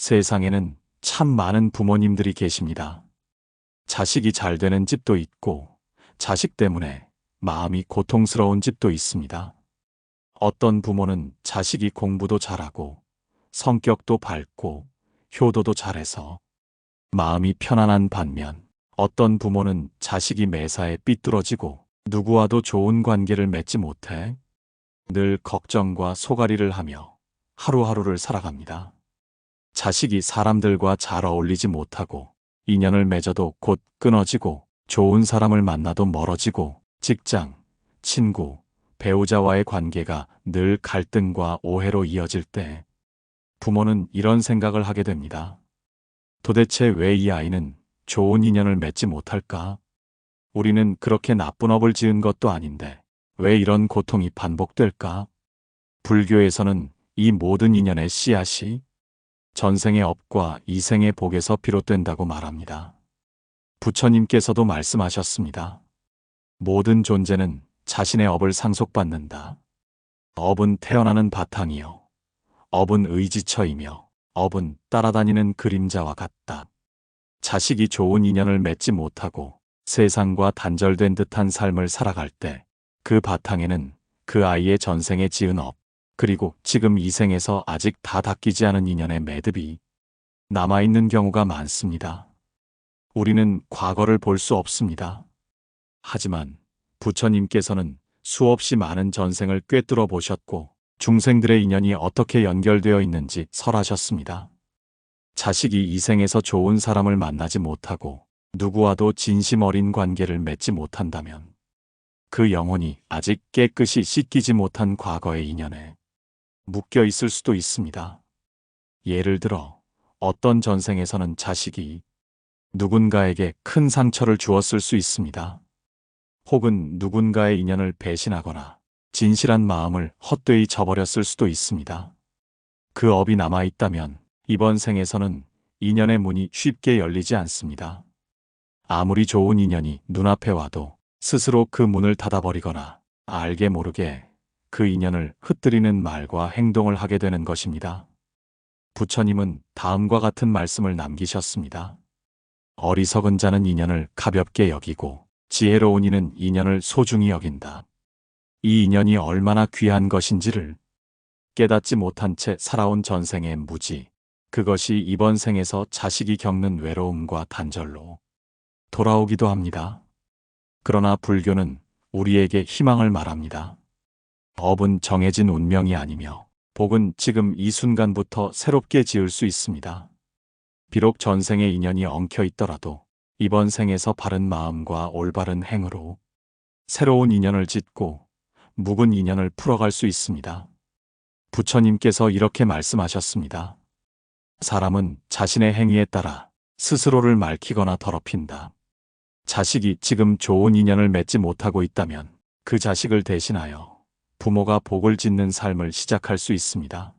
세상에는 참 많은 부모님들이 계십니다. 자식이 잘 되는 집도 있고, 자식 때문에 마음이 고통스러운 집도 있습니다. 어떤 부모는 자식이 공부도 잘하고, 성격도 밝고, 효도도 잘해서 마음이 편안한 반면, 어떤 부모는 자식이 매사에 삐뚤어지고, 누구와도 좋은 관계를 맺지 못해 늘 걱정과 소갈이를 하며 하루하루를 살아갑니다. 자식이 사람들과 잘 어울리지 못하고 인연을 맺어도 곧 끊어지고 좋은 사람을 만나도 멀어지고 직장, 친구, 배우자와의 관계가 늘 갈등과 오해로 이어질 때 부모는 이런 생각을 하게 됩니다. 도대체 왜 이 아이는 좋은 인연을 맺지 못할까? 우리는 그렇게 나쁜 업을 지은 것도 아닌데 왜 이런 고통이 반복될까? 불교에서는 이 모든 인연의 씨앗이 전생의 업과 이생의 복에서 비롯된다고 말합니다. 부처님께서도 말씀하셨습니다. 모든 존재는 자신의 업을 상속받는다. 업은 태어나는 바탕이요. 업은 의지처이며 업은 따라다니는 그림자와 같다. 자식이 좋은 인연을 맺지 못하고 세상과 단절된 듯한 삶을 살아갈 때 그 바탕에는 그 아이의 전생에 지은 업, 그리고 지금 이 생에서 아직 다 닦이지 않은 인연의 매듭이 남아있는 경우가 많습니다. 우리는 과거를 볼 수 없습니다. 하지만 부처님께서는 수없이 많은 전생을 꿰뚫어 보셨고 중생들의 인연이 어떻게 연결되어 있는지 설하셨습니다. 자식이 이 생에서 좋은 사람을 만나지 못하고 누구와도 진심 어린 관계를 맺지 못한다면 그 영혼이 아직 깨끗이 씻기지 못한 과거의 인연에 묶여 있을 수도 있습니다. 예를 들어 어떤 전생에서는 자식이 누군가에게 큰 상처를 주었을 수 있습니다. 혹은 누군가의 인연을 배신하거나 진실한 마음을 헛되이 저버렸을 수도 있습니다. 그 업이 남아있다면 이번 생에서는 인연의 문이 쉽게 열리지 않습니다. 아무리 좋은 인연이 눈앞에 와도 스스로 그 문을 닫아버리거나 알게 모르게 그 인연을 흩뜨리는 말과 행동을 하게 되는 것입니다. 부처님은 다음과 같은 말씀을 남기셨습니다. 어리석은 자는 인연을 가볍게 여기고 지혜로운 이는 인연을 소중히 여긴다. 이 인연이 얼마나 귀한 것인지를 깨닫지 못한 채 살아온 전생의 무지, 그것이 이번 생에서 자식이 겪는 외로움과 단절로 돌아오기도 합니다. 그러나 불교는 우리에게 희망을 말합니다. 업은 정해진 운명이 아니며 복은 지금 이 순간부터 새롭게 지을 수 있습니다. 비록 전생의 인연이 엉켜 있더라도 이번 생에서 바른 마음과 올바른 행으로 새로운 인연을 짓고 묵은 인연을 풀어갈 수 있습니다. 부처님께서 이렇게 말씀하셨습니다. 사람은 자신의 행위에 따라 스스로를 밝히거나 더럽힌다. 자식이 지금 좋은 인연을 맺지 못하고 있다면 그 자식을 대신하여 부모가 복을 짓는 삶을 시작할 수 있습니다.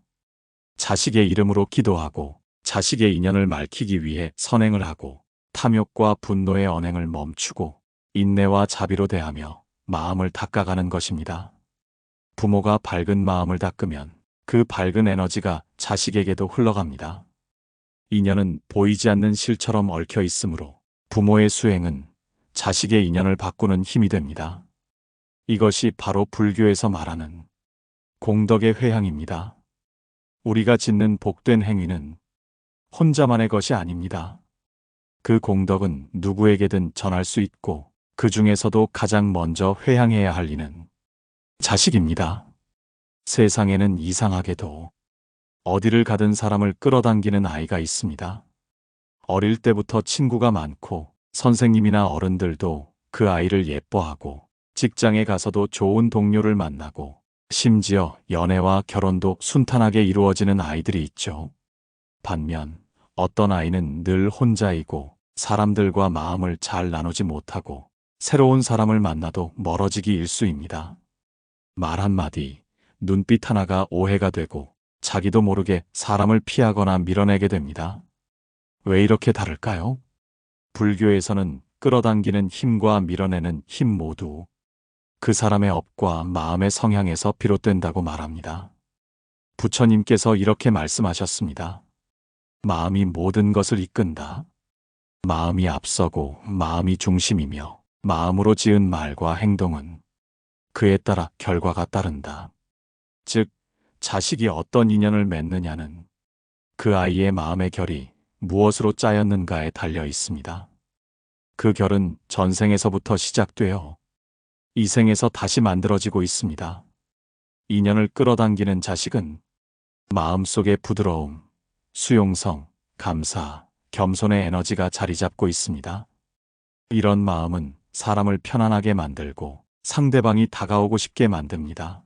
자식의 이름으로 기도하고 자식의 인연을 밝히기 위해 선행을 하고 탐욕과 분노의 언행을 멈추고 인내와 자비로 대하며 마음을 닦아가는 것입니다. 부모가 밝은 마음을 닦으면 그 밝은 에너지가 자식에게도 흘러갑니다. 인연은 보이지 않는 실처럼 얽혀 있으므로 부모의 수행은 자식의 인연을 바꾸는 힘이 됩니다. 이것이 바로 불교에서 말하는 공덕의 회향입니다. 우리가 짓는 복된 행위는 혼자만의 것이 아닙니다. 그 공덕은 누구에게든 전할 수 있고 그 중에서도 가장 먼저 회향해야 할 이는 자식입니다. 세상에는 이상하게도 어디를 가든 사람을 끌어당기는 아이가 있습니다. 어릴 때부터 친구가 많고 선생님이나 어른들도 그 아이를 예뻐하고 직장에 가서도 좋은 동료를 만나고 심지어 연애와 결혼도 순탄하게 이루어지는 아이들이 있죠. 반면 어떤 아이는 늘 혼자이고 사람들과 마음을 잘 나누지 못하고 새로운 사람을 만나도 멀어지기 일쑤입니다. 말 한마디, 눈빛 하나가 오해가 되고 자기도 모르게 사람을 피하거나 밀어내게 됩니다. 왜 이렇게 다를까요? 불교에서는 끌어당기는 힘과 밀어내는 힘 모두 그 사람의 업과 마음의 성향에서 비롯된다고 말합니다. 부처님께서 이렇게 말씀하셨습니다. 마음이 모든 것을 이끈다. 마음이 앞서고 마음이 중심이며 마음으로 지은 말과 행동은 그에 따라 결과가 따른다. 즉, 자식이 어떤 인연을 맺느냐는 그 아이의 마음의 결이 무엇으로 짜였는가에 달려 있습니다. 그 결은 전생에서부터 시작되어 이 생에서 다시 만들어지고 있습니다. 인연을 끌어당기는 자식은 마음속의 부드러움, 수용성, 감사, 겸손의 에너지가 자리 잡고 있습니다. 이런 마음은 사람을 편안하게 만들고 상대방이 다가오고 싶게 만듭니다.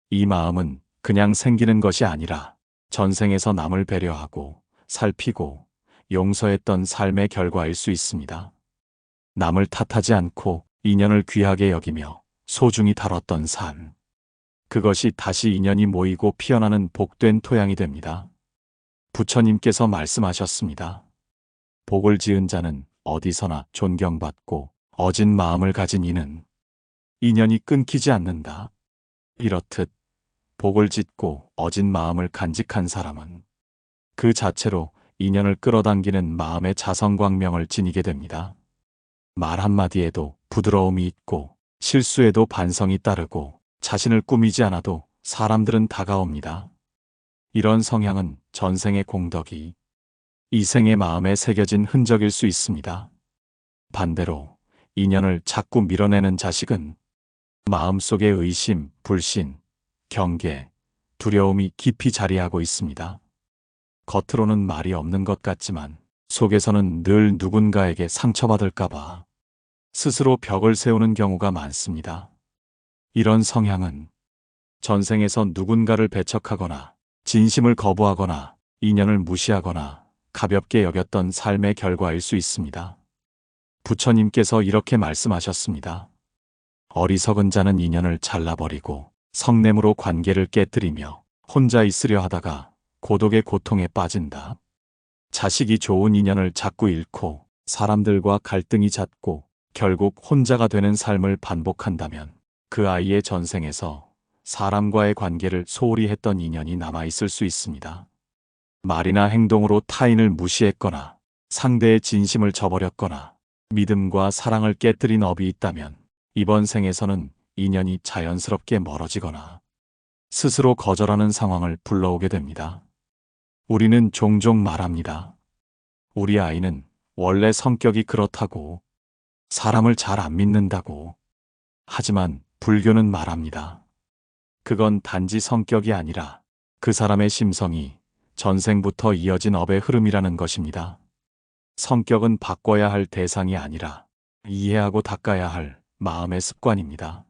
이 마음은 그냥 생기는 것이 아니라 전생에서 남을 배려하고 살피고 용서했던 삶의 결과일 수 있습니다. 남을 탓하지 않고 인연을 귀하게 여기며 소중히 다뤘던 삶. 그것이 다시 인연이 모이고 피어나는 복된 토양이 됩니다. 부처님께서 말씀하셨습니다. 복을 지은 자는 어디서나 존경받고 어진 마음을 가진 이는 인연이 끊기지 않는다. 이렇듯 복을 짓고 어진 마음을 간직한 사람은 그 자체로 인연을 끌어당기는 마음의 자성광명을 지니게 됩니다. 말 한마디에도 부드러움이 있고 실수에도 반성이 따르고 자신을 꾸미지 않아도 사람들은 다가옵니다. 이런 성향은 전생의 공덕이 이 생의 마음에 새겨진 흔적일 수 있습니다. 반대로 인연을 자꾸 밀어내는 자식은 마음속에 의심, 불신, 경계, 두려움이 깊이 자리하고 있습니다. 겉으로는 말이 없는 것 같지만 속에서는 늘 누군가에게 상처받을까봐 스스로 벽을 세우는 경우가 많습니다. 이런 성향은 전생에서 누군가를 배척하거나 진심을 거부하거나 인연을 무시하거나 가볍게 여겼던 삶의 결과일 수 있습니다. 부처님께서 이렇게 말씀하셨습니다. 어리석은 자는 인연을 잘라버리고 성냄으로 관계를 깨뜨리며 혼자 있으려 하다가 고독의 고통에 빠진다. 자식이 좋은 인연을 자꾸 잃고 사람들과 갈등이 잦고 결국 혼자가 되는 삶을 반복한다면 그 아이의 전생에서 사람과의 관계를 소홀히 했던 인연이 남아있을 수 있습니다. 말이나 행동으로 타인을 무시했거나 상대의 진심을 저버렸거나 믿음과 사랑을 깨뜨린 업이 있다면 이번 생에서는 인연이 자연스럽게 멀어지거나 스스로 거절하는 상황을 불러오게 됩니다. 우리는 종종 말합니다. 우리 아이는 원래 성격이 그렇다고, 사람을 잘 안 믿는다고. 하지만 불교는 말합니다. 그건 단지 성격이 아니라 그 사람의 심성이 전생부터 이어진 업의 흐름이라는 것입니다. 성격은 바꿔야 할 대상이 아니라 이해하고 닦아야 할 마음의 습관입니다.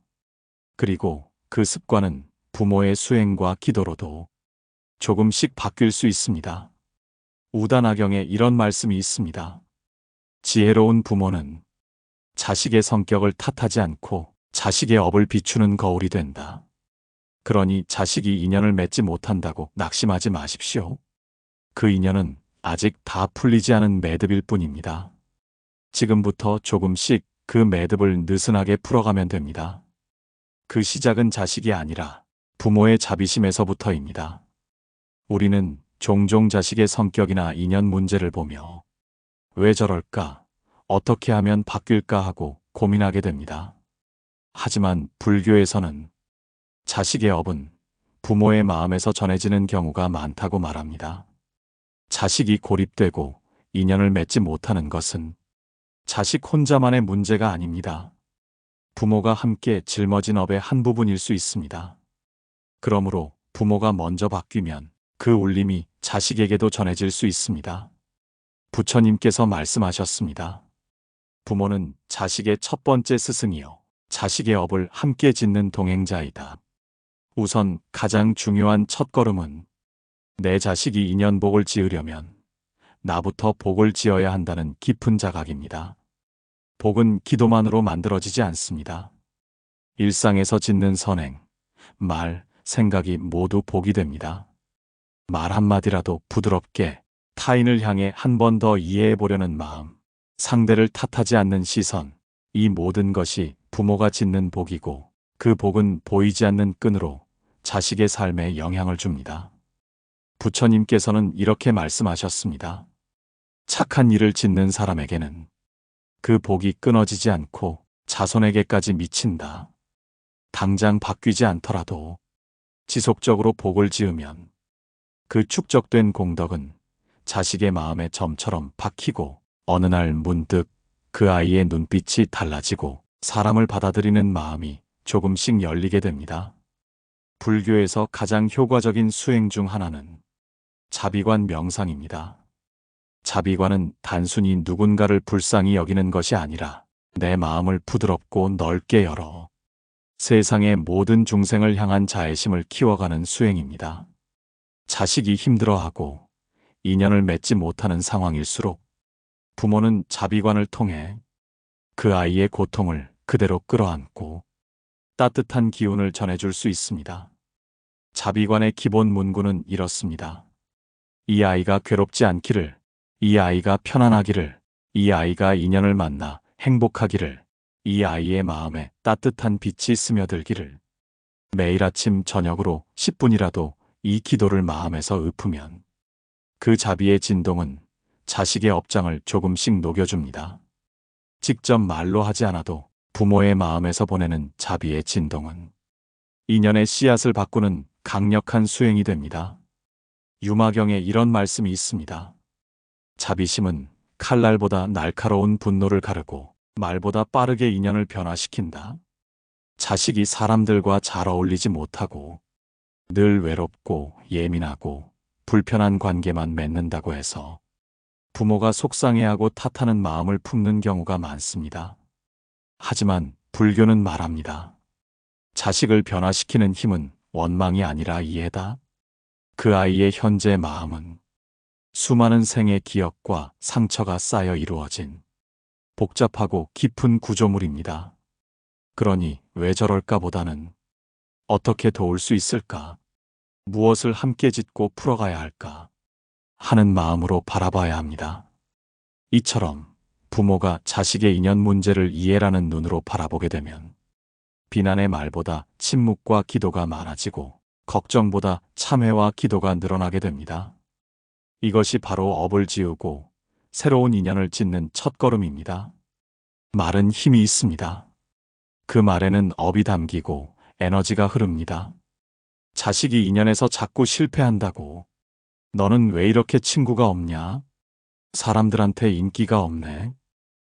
그리고 그 습관은 부모의 수행과 기도로도 조금씩 바뀔 수 있습니다. 우다나경에 이런 말씀이 있습니다. 지혜로운 부모는 자식의 성격을 탓하지 않고 자식의 업을 비추는 거울이 된다. 그러니 자식이 인연을 맺지 못한다고 낙심하지 마십시오. 그 인연은 아직 다 풀리지 않은 매듭일 뿐입니다. 지금부터 조금씩 그 매듭을 느슨하게 풀어가면 됩니다. 그 시작은 자식이 아니라 부모의 자비심에서부터입니다. 우리는 종종 자식의 성격이나 인연 문제를 보며 왜 저럴까, 어떻게 하면 바뀔까 하고 고민하게 됩니다. 하지만 불교에서는 자식의 업은 부모의 마음에서 전해지는 경우가 많다고 말합니다. 자식이 고립되고 인연을 맺지 못하는 것은 자식 혼자만의 문제가 아닙니다. 부모가 함께 짊어진 업의 한 부분일 수 있습니다. 그러므로 부모가 먼저 바뀌면 그 울림이 자식에게도 전해질 수 있습니다. 부처님께서 말씀하셨습니다. 부모는 자식의 첫 번째 스승이요 자식의 업을 함께 짓는 동행자이다. 우선 가장 중요한 첫걸음은 내 자식이 인연복을 지으려면 나부터 복을 지어야 한다는 깊은 자각입니다. 복은 기도만으로 만들어지지 않습니다. 일상에서 짓는 선행, 말, 생각이 모두 복이 됩니다. 말 한마디라도 부드럽게 타인을 향해 한 번 더 이해해 보려는 마음, 상대를 탓하지 않는 시선, 이 모든 것이 부모가 짓는 복이고 그 복은 보이지 않는 끈으로 자식의 삶에 영향을 줍니다. 부처님께서는 이렇게 말씀하셨습니다. 착한 일을 짓는 사람에게는 그 복이 끊어지지 않고 자손에게까지 미친다. 당장 바뀌지 않더라도 지속적으로 복을 지으면 그 축적된 공덕은 자식의 마음에 점처럼 박히고 어느 날 문득 그 아이의 눈빛이 달라지고 사람을 받아들이는 마음이 조금씩 열리게 됩니다. 불교에서 가장 효과적인 수행 중 하나는 자비관 명상입니다. 자비관은 단순히 누군가를 불쌍히 여기는 것이 아니라 내 마음을 부드럽고 넓게 열어 세상의 모든 중생을 향한 자애심을 키워가는 수행입니다. 자식이 힘들어하고 인연을 맺지 못하는 상황일수록 부모는 자비관을 통해 그 아이의 고통을 그대로 끌어안고 따뜻한 기운을 전해줄 수 있습니다. 자비관의 기본 문구는 이렇습니다. 이 아이가 괴롭지 않기를, 이 아이가 편안하기를, 이 아이가 인연을 만나 행복하기를, 이 아이의 마음에 따뜻한 빛이 스며들기를. 매일 아침 저녁으로 10분이라도 이 기도를 마음에서 읊으면 그 자비의 진동은 자식의 업장을 조금씩 녹여줍니다. 직접 말로 하지 않아도 부모의 마음에서 보내는 자비의 진동은 인연의 씨앗을 바꾸는 강력한 수행이 됩니다. 유마경에 이런 말씀이 있습니다. 자비심은 칼날보다 날카로운 분노를 가르고 말보다 빠르게 인연을 변화시킨다. 자식이 사람들과 잘 어울리지 못하고 늘 외롭고 예민하고 불편한 관계만 맺는다고 해서 부모가 속상해하고 탓하는 마음을 품는 경우가 많습니다. 하지만 불교는 말합니다. 자식을 변화시키는 힘은 원망이 아니라 이해다. 그 아이의 현재 마음은 수많은 생의 기억과 상처가 쌓여 이루어진 복잡하고 깊은 구조물입니다. 그러니 왜 저럴까 보다는 어떻게 도울 수 있을까? 무엇을 함께 짓고 풀어가야 할까? 하는 마음으로 바라봐야 합니다. 이처럼 부모가 자식의 인연 문제를 이해라는 눈으로 바라보게 되면 비난의 말보다 침묵과 기도가 많아지고 걱정보다 참회와 기도가 늘어나게 됩니다. 이것이 바로 업을 지우고 새로운 인연을 짓는 첫걸음입니다. 말은 힘이 있습니다. 그 말에는 업이 담기고 에너지가 흐릅니다. 자식이 인연에서 자꾸 실패한다고 너는 왜 이렇게 친구가 없냐? 사람들한테 인기가 없네.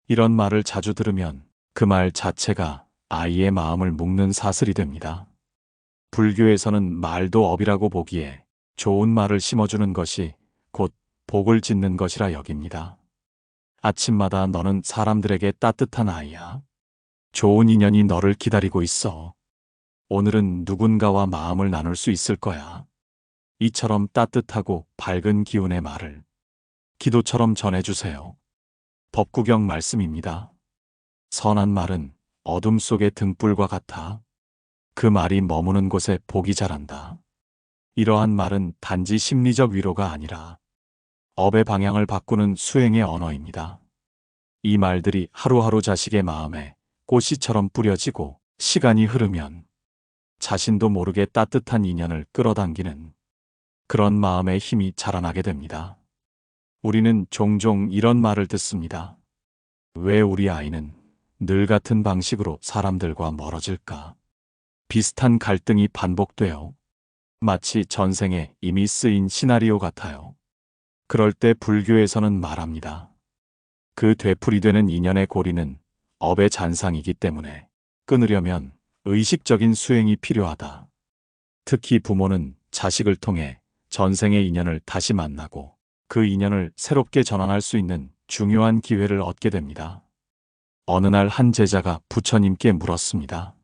이런 말을 자주 들으면 그 말 자체가 아이의 마음을 묶는 사슬이 됩니다. 불교에서는 말도 업이라고 보기에 좋은 말을 심어주는 것이 곧 복을 짓는 것이라 여깁니다. 아침마다 너는 사람들에게 따뜻한 아이야. 좋은 인연이 너를 기다리고 있어. 오늘은 누군가와 마음을 나눌 수 있을 거야. 이처럼 따뜻하고 밝은 기운의 말을 기도처럼 전해주세요. 법구경 말씀입니다. 선한 말은 어둠 속의 등불과 같아. 그 말이 머무는 곳에 복이 자란다. 이러한 말은 단지 심리적 위로가 아니라 업의 방향을 바꾸는 수행의 언어입니다. 이 말들이 하루하루 자식의 마음에 꽃씨처럼 뿌려지고 시간이 흐르면 자신도 모르게 따뜻한 인연을 끌어당기는 그런 마음의 힘이 자라나게 됩니다. 우리는 종종 이런 말을 듣습니다. 왜 우리 아이는 늘 같은 방식으로 사람들과 멀어질까? 비슷한 갈등이 반복돼요. 마치 전생에 이미 쓰인 시나리오 같아요. 그럴 때 불교에서는 말합니다. 그 되풀이되는 인연의 고리는 업의 잔상이기 때문에 끊으려면 의식적인 수행이 필요하다. 특히 부모는 자식을 통해 전생의 인연을 다시 만나고 그 인연을 새롭게 전환할 수 있는 중요한 기회를 얻게 됩니다. 어느 날 한 제자가 부처님께 물었습니다.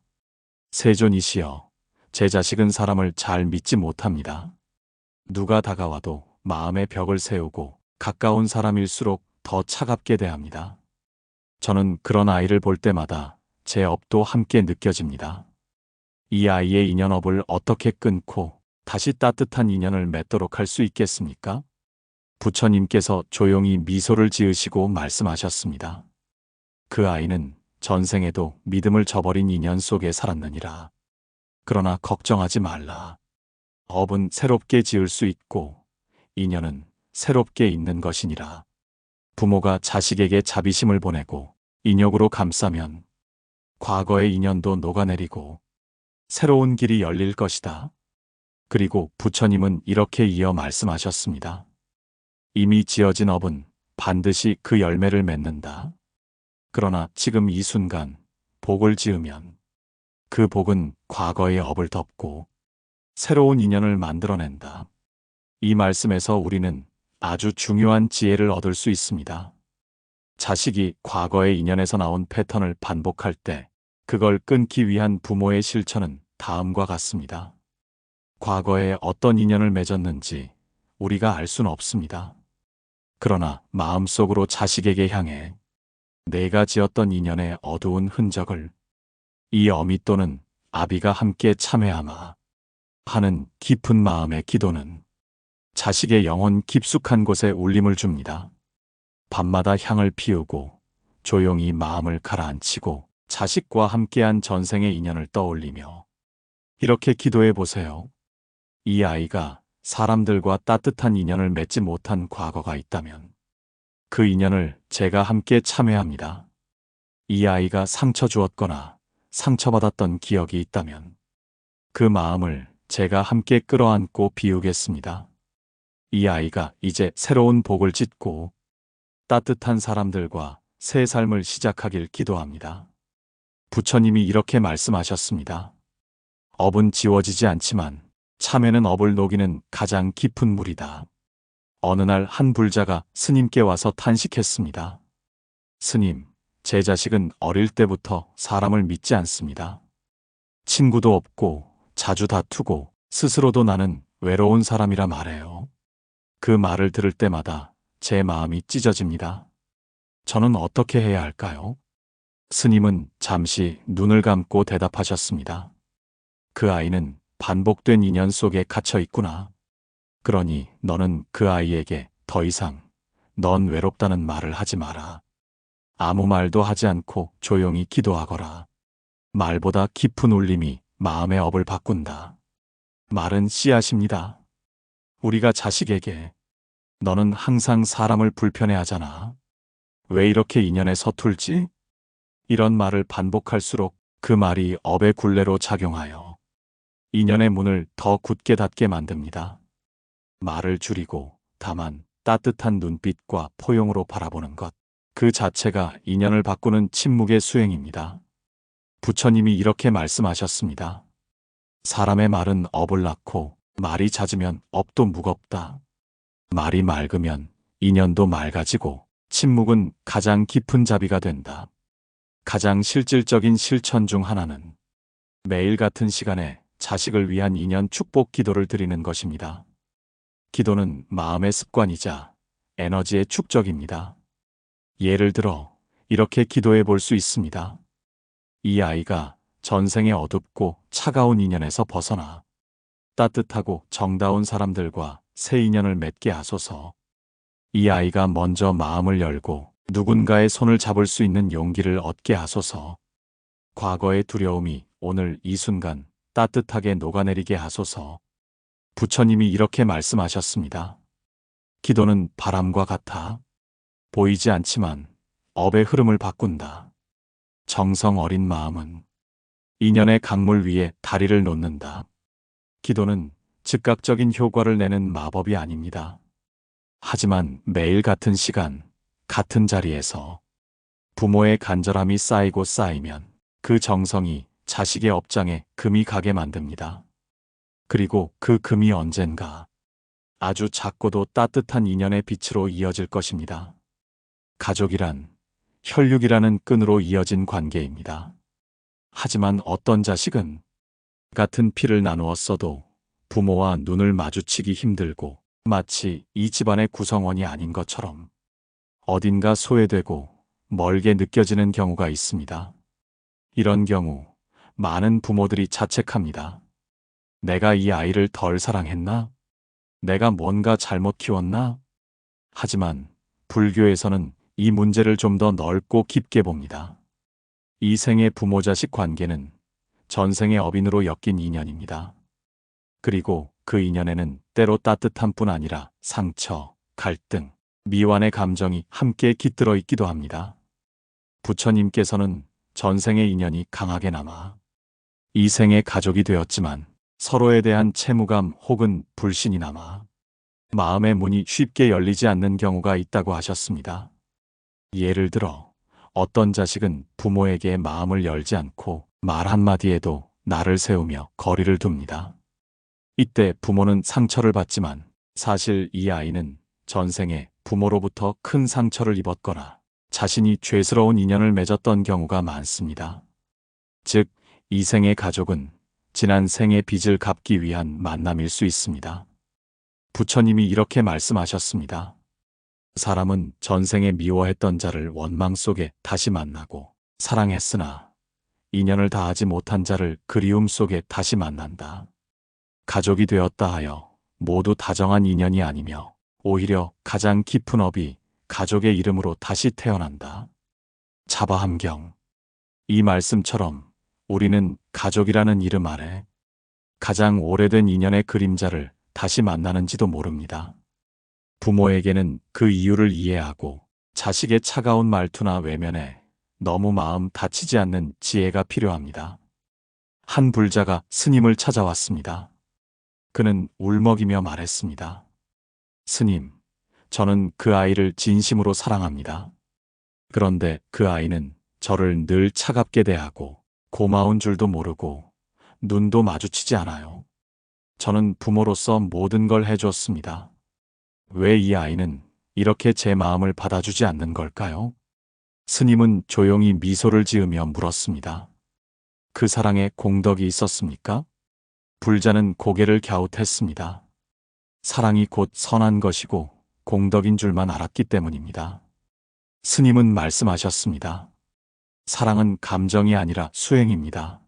세존이시여, 제 자식은 사람을 잘 믿지 못합니다. 누가 다가와도 마음에 벽을 세우고 가까운 사람일수록 더 차갑게 대합니다. 저는 그런 아이를 볼 때마다 제 업도 함께 느껴집니다. 이 아이의 인연업을 어떻게 끊고 다시 따뜻한 인연을 맺도록 할 수 있겠습니까? 부처님께서 조용히 미소를 지으시고 말씀하셨습니다. 그 아이는 전생에도 믿음을 저버린 인연 속에 살았느니라. 그러나 걱정하지 말라. 업은 새롭게 지을 수 있고 인연은 새롭게 있는 것이니라. 부모가 자식에게 자비심을 보내고 인욕으로 감싸면 과거의 인연도 녹아내리고 새로운 길이 열릴 것이다. 그리고 부처님은 이렇게 이어 말씀하셨습니다. 이미 지어진 업은 반드시 그 열매를 맺는다. 그러나 지금 이 순간 복을 지으면 그 복은 과거의 업을 덮고 새로운 인연을 만들어낸다. 이 말씀에서 우리는 아주 중요한 지혜를 얻을 수 있습니다. 자식이 과거의 인연에서 나온 패턴을 반복할 때 그걸 끊기 위한 부모의 실천은 다음과 같습니다. 과거에 어떤 인연을 맺었는지 우리가 알 수는 없습니다. 그러나 마음속으로 자식에게 향해 내가 지었던 인연의 어두운 흔적을 이 어미 또는 아비가 함께 참회하마 하는 깊은 마음의 기도는 자식의 영혼 깊숙한 곳에 울림을 줍니다. 밤마다 향을 피우고 조용히 마음을 가라앉히고 자식과 함께한 전생의 인연을 떠올리며 이렇게 기도해 보세요. 이 아이가 사람들과 따뜻한 인연을 맺지 못한 과거가 있다면 그 인연을 제가 함께 참회합니다. 이 아이가 상처 주었거나 상처받았던 기억이 있다면 그 마음을 제가 함께 끌어안고 비우겠습니다. 이 아이가 이제 새로운 복을 짓고 따뜻한 사람들과 새 삶을 시작하길 기도합니다. 부처님이 이렇게 말씀하셨습니다. 업은 지워지지 않지만 참회는 업을 녹이는 가장 깊은 물이다. 어느 날 한 불자가 스님께 와서 탄식했습니다. 스님, 제 자식은 어릴 때부터 사람을 믿지 않습니다. 친구도 없고 자주 다투고 스스로도 나는 외로운 사람이라 말해요. 그 말을 들을 때마다 제 마음이 찢어집니다. 저는 어떻게 해야 할까요? 스님은 잠시 눈을 감고 대답하셨습니다. 그 아이는 반복된 인연 속에 갇혀 있구나. 그러니 너는 그 아이에게 더 이상 넌 외롭다는 말을 하지 마라. 아무 말도 하지 않고 조용히 기도하거라. 말보다 깊은 울림이 마음의 업을 바꾼다. 말은 씨앗입니다. 우리가 자식에게 너는 항상 사람을 불편해하잖아. 왜 이렇게 인연에 서툴지? 이런 말을 반복할수록 그 말이 업의 굴레로 작용하여 인연의 문을 더 굳게 닫게 만듭니다. 말을 줄이고 다만 따뜻한 눈빛과 포용으로 바라보는 것, 그 자체가 인연을 바꾸는 침묵의 수행입니다. 부처님이 이렇게 말씀하셨습니다. 사람의 말은 업을 낳고 말이 잦으면 업도 무겁다. 말이 맑으면 인연도 맑아지고 침묵은 가장 깊은 자비가 된다. 가장 실질적인 실천 중 하나는 매일 같은 시간에 자식을 위한 인연 축복 기도를 드리는 것입니다. 기도는 마음의 습관이자 에너지의 축적입니다. 예를 들어 이렇게 기도해 볼 수 있습니다. 이 아이가 전생의 어둡고 차가운 인연에서 벗어나 따뜻하고 정다운 사람들과 새 인연을 맺게 하소서. 이 아이가 먼저 마음을 열고 누군가의 손을 잡을 수 있는 용기를 얻게 하소서. 과거의 두려움이 오늘 이 순간 따뜻하게 녹아내리게 하소서. 부처님이 이렇게 말씀하셨습니다. 기도는 바람과 같아 보이지 않지만 업의 흐름을 바꾼다. 정성 어린 마음은 인연의 강물 위에 다리를 놓는다. 기도는 즉각적인 효과를 내는 마법이 아닙니다. 하지만 매일 같은 시간, 같은 자리에서 부모의 간절함이 쌓이고 쌓이면 그 정성이 자식의 업장에 금이 가게 만듭니다. 그리고 그 금이 언젠가 아주 작고도 따뜻한 인연의 빛으로 이어질 것입니다. 가족이란 혈육이라는 끈으로 이어진 관계입니다. 하지만 어떤 자식은 같은 피를 나누었어도 부모와 눈을 마주치기 힘들고 마치 이 집안의 구성원이 아닌 것처럼 어딘가 소외되고 멀게 느껴지는 경우가 있습니다. 이런 경우 많은 부모들이 자책합니다. 내가 이 아이를 덜 사랑했나? 내가 뭔가 잘못 키웠나? 하지만 불교에서는 이 문제를 좀 더 넓고 깊게 봅니다. 이 생의 부모-자식 관계는 전생의 업인으로 엮인 인연입니다. 그리고 그 인연에는 때로 따뜻함뿐 아니라 상처, 갈등, 미완의 감정이 함께 깃들어 있기도 합니다. 부처님께서는 전생의 인연이 강하게 남아 이 생의 가족이 되었지만 서로에 대한 채무감 혹은 불신이 남아 마음의 문이 쉽게 열리지 않는 경우가 있다고 하셨습니다. 예를 들어 어떤 자식은 부모에게 마음을 열지 않고 말 한마디에도 나를 세우며 거리를 둡니다. 이때 부모는 상처를 받지만 사실 이 아이는 전생에 부모로부터 큰 상처를 입었거나 자신이 죄스러운 인연을 맺었던 경우가 많습니다. 즉, 이 생의 가족은 지난 생의 빚을 갚기 위한 만남일 수 있습니다. 부처님이 이렇게 말씀하셨습니다. 사람은 전생에 미워했던 자를 원망 속에 다시 만나고 사랑했으나 인연을 다하지 못한 자를 그리움 속에 다시 만난다. 가족이 되었다 하여 모두 다정한 인연이 아니며 오히려 가장 깊은 업이 가족의 이름으로 다시 태어난다. 자바함경. 이 말씀처럼 우리는 가족이라는 이름 아래 가장 오래된 인연의 그림자를 다시 만나는지도 모릅니다. 부모에게는 그 이유를 이해하고 자식의 차가운 말투나 외면에 너무 마음 다치지 않는 지혜가 필요합니다. 한 불자가 스님을 찾아왔습니다. 그는 울먹이며 말했습니다. 스님, 저는 그 아이를 진심으로 사랑합니다. 그런데 그 아이는 저를 늘 차갑게 대하고 고마운 줄도 모르고 눈도 마주치지 않아요. 저는 부모로서 모든 걸 해줬습니다. 왜 이 아이는 이렇게 제 마음을 받아주지 않는 걸까요? 스님은 조용히 미소를 지으며 물었습니다. 그 사랑에 공덕이 있었습니까? 불자는 고개를 갸웃했습니다. 사랑이 곧 선한 것이고 공덕인 줄만 알았기 때문입니다. 스님은 말씀하셨습니다. 사랑은 감정이 아니라 수행입니다.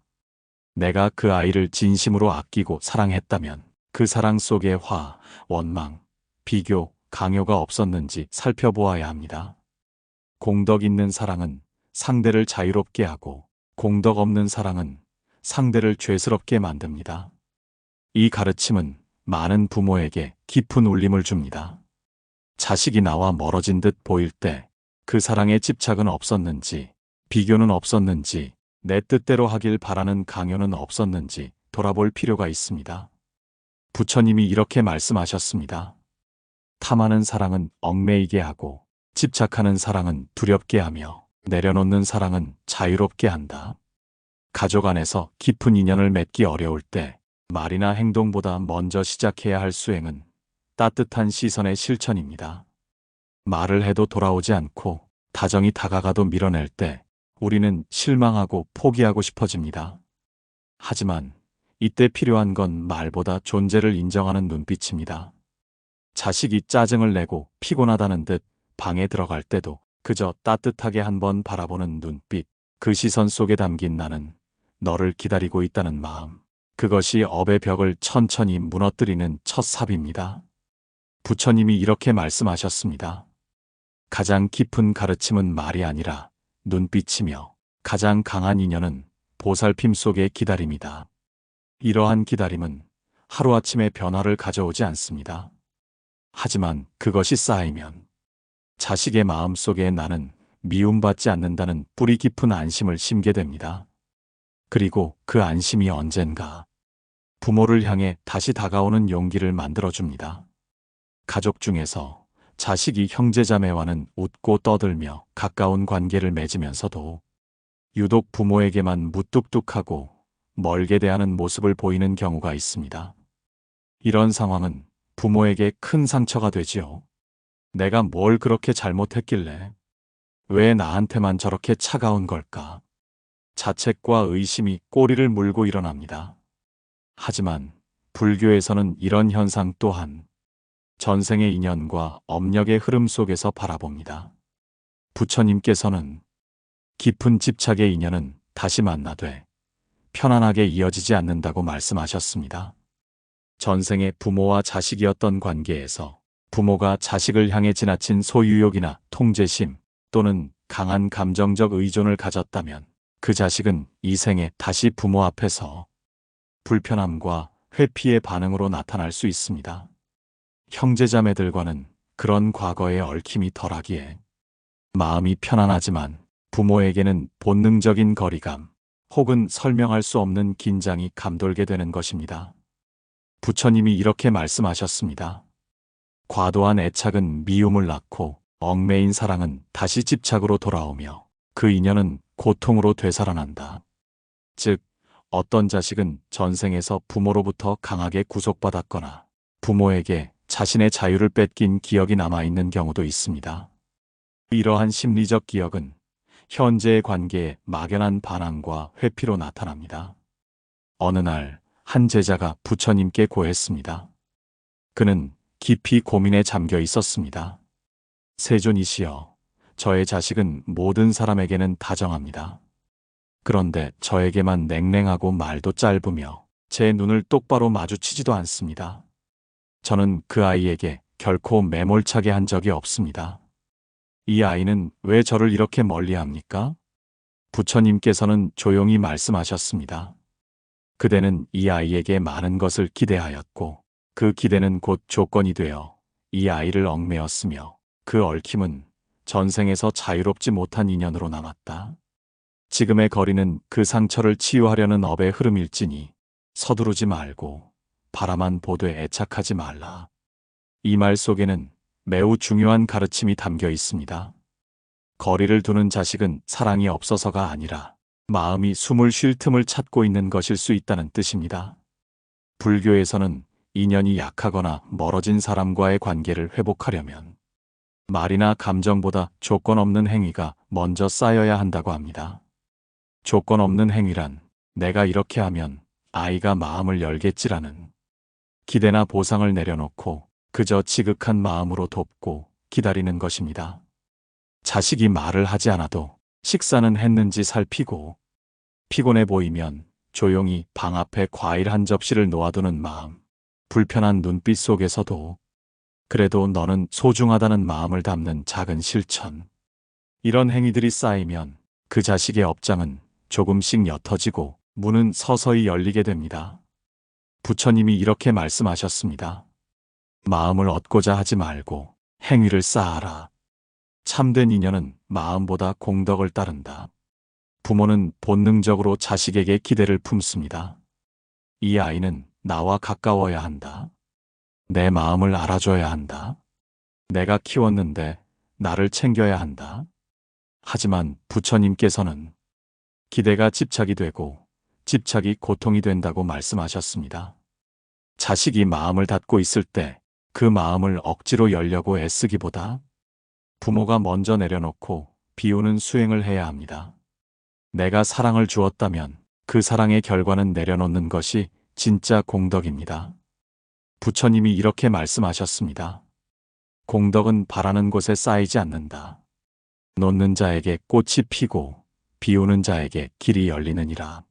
내가 그 아이를 진심으로 아끼고 사랑했다면 그 사랑 속에 화, 원망, 비교, 강요가 없었는지 살펴보아야 합니다. 공덕 있는 사랑은 상대를 자유롭게 하고 공덕 없는 사랑은 상대를 죄스럽게 만듭니다. 이 가르침은 많은 부모에게 깊은 울림을 줍니다. 자식이 나와 멀어진 듯 보일 때 그 사랑에 집착은 없었는지, 비교는 없었는지, 내 뜻대로 하길 바라는 강요는 없었는지 돌아볼 필요가 있습니다. 부처님이 이렇게 말씀하셨습니다. 탐하는 사랑은 얽매이게 하고 집착하는 사랑은 두렵게 하며 내려놓는 사랑은 자유롭게 한다. 가족 안에서 깊은 인연을 맺기 어려울 때 말이나 행동보다 먼저 시작해야 할 수행은 따뜻한 시선의 실천입니다. 말을 해도 돌아오지 않고 다정히 다가가도 밀어낼 때 우리는 실망하고 포기하고 싶어집니다. 하지만 이때 필요한 건 말보다 존재를 인정하는 눈빛입니다. 자식이 짜증을 내고 피곤하다는 듯 방에 들어갈 때도 그저 따뜻하게 한번 바라보는 눈빛, 그 시선 속에 담긴 나는 너를 기다리고 있다는 마음, 그것이 업의 벽을 천천히 무너뜨리는 첫 삽입니다. 부처님이 이렇게 말씀하셨습니다. 가장 깊은 가르침은 말이 아니라 눈빛이며 가장 강한 인연은 보살핌 속의 기다림이다. 이러한 기다림은 하루아침에 변화를 가져오지 않습니다. 하지만 그것이 쌓이면 자식의 마음 속에 나는 미움받지 않는다는 뿌리 깊은 안심을 심게 됩니다. 그리고 그 안심이 언젠가 부모를 향해 다시 다가오는 용기를 만들어줍니다. 가족 중에서 자식이 형제자매와는 웃고 떠들며 가까운 관계를 맺으면서도 유독 부모에게만 무뚝뚝하고 멀게 대하는 모습을 보이는 경우가 있습니다. 이런 상황은 부모에게 큰 상처가 되지요. 내가 뭘 그렇게 잘못했길래 왜 나한테만 저렇게 차가운 걸까? 자책과 의심이 꼬리를 물고 일어납니다. 하지만 불교에서는 이런 현상 또한 전생의 인연과 업력의 흐름 속에서 바라봅니다. 부처님께서는 깊은 집착의 인연은 다시 만나되 편안하게 이어지지 않는다고 말씀하셨습니다. 전생의 부모와 자식이었던 관계에서 부모가 자식을 향해 지나친 소유욕이나 통제심 또는 강한 감정적 의존을 가졌다면 그 자식은 이 생에 다시 부모 앞에서 불편함과 회피의 반응으로 나타날 수 있습니다. 형제자매들과는 그런 과거의 얽힘이 덜하기에 마음이 편안하지만 부모에게는 본능적인 거리감 혹은 설명할 수 없는 긴장이 감돌게 되는 것입니다. 부처님이 이렇게 말씀하셨습니다. 과도한 애착은 미움을 낳고 얽매인 사랑은 다시 집착으로 돌아오며 그 인연은 고통으로 되살아난다. 즉, 어떤 자식은 전생에서 부모로부터 강하게 구속받았거나 부모에게 자신의 자유를 뺏긴 기억이 남아있는 경우도 있습니다. 이러한 심리적 기억은 현재의 관계에 막연한 반항과 회피로 나타납니다. 어느 날 한 제자가 부처님께 고했습니다. 그는 깊이 고민에 잠겨 있었습니다. 세존이시여, 저의 자식은 모든 사람에게는 다정합니다. 그런데 저에게만 냉랭하고 말도 짧으며 제 눈을 똑바로 마주치지도 않습니다. 저는 그 아이에게 결코 매몰차게 한 적이 없습니다. 이 아이는 왜 저를 이렇게 멀리합니까? 부처님께서는 조용히 말씀하셨습니다. 그대는 이 아이에게 많은 것을 기대하였고 그 기대는 곧 조건이 되어 이 아이를 얽매였으며 그 얽힘은 전생에서 자유롭지 못한 인연으로 남았다. 지금의 거리는 그 상처를 치유하려는 업의 흐름일지니 서두르지 말고 바라만 보되 애착하지 말라. 이 말 속에는 매우 중요한 가르침이 담겨 있습니다. 거리를 두는 자식은 사랑이 없어서가 아니라 마음이 숨을 쉴 틈을 찾고 있는 것일 수 있다는 뜻입니다. 불교에서는 인연이 약하거나 멀어진 사람과의 관계를 회복하려면 말이나 감정보다 조건 없는 행위가 먼저 쌓여야 한다고 합니다. 조건 없는 행위란 내가 이렇게 하면 아이가 마음을 열겠지라는 기대나 보상을 내려놓고 그저 지극한 마음으로 돕고 기다리는 것입니다. 자식이 말을 하지 않아도 식사는 했는지 살피고 피곤해 보이면 조용히 방 앞에 과일 한 접시를 놓아두는 마음, 불편한 눈빛 속에서도 그래도 너는 소중하다는 마음을 담는 작은 실천. 이런 행위들이 쌓이면 그 자식의 업장은 조금씩 옅어지고 문은 서서히 열리게 됩니다. 부처님이 이렇게 말씀하셨습니다. 마음을 얻고자 하지 말고 행위를 쌓아라. 참된 인연은 마음보다 공덕을 따른다. 부모는 본능적으로 자식에게 기대를 품습니다. 이 아이는 나와 가까워야 한다. 내 마음을 알아줘야 한다. 내가 키웠는데 나를 챙겨야 한다. 하지만 부처님께서는 기대가 집착이 되고 집착이 고통이 된다고 말씀하셨습니다. 자식이 마음을 닫고 있을 때 그 마음을 억지로 열려고 애쓰기보다 부모가 먼저 내려놓고 비우는 수행을 해야 합니다. 내가 사랑을 주었다면 그 사랑의 결과는 내려놓는 것이 진짜 공덕입니다. 부처님이 이렇게 말씀하셨습니다. 공덕은 바라는 곳에 쌓이지 않는다. 놓는 자에게 꽃이 피고 비우는 자에게 길이 열리느니라.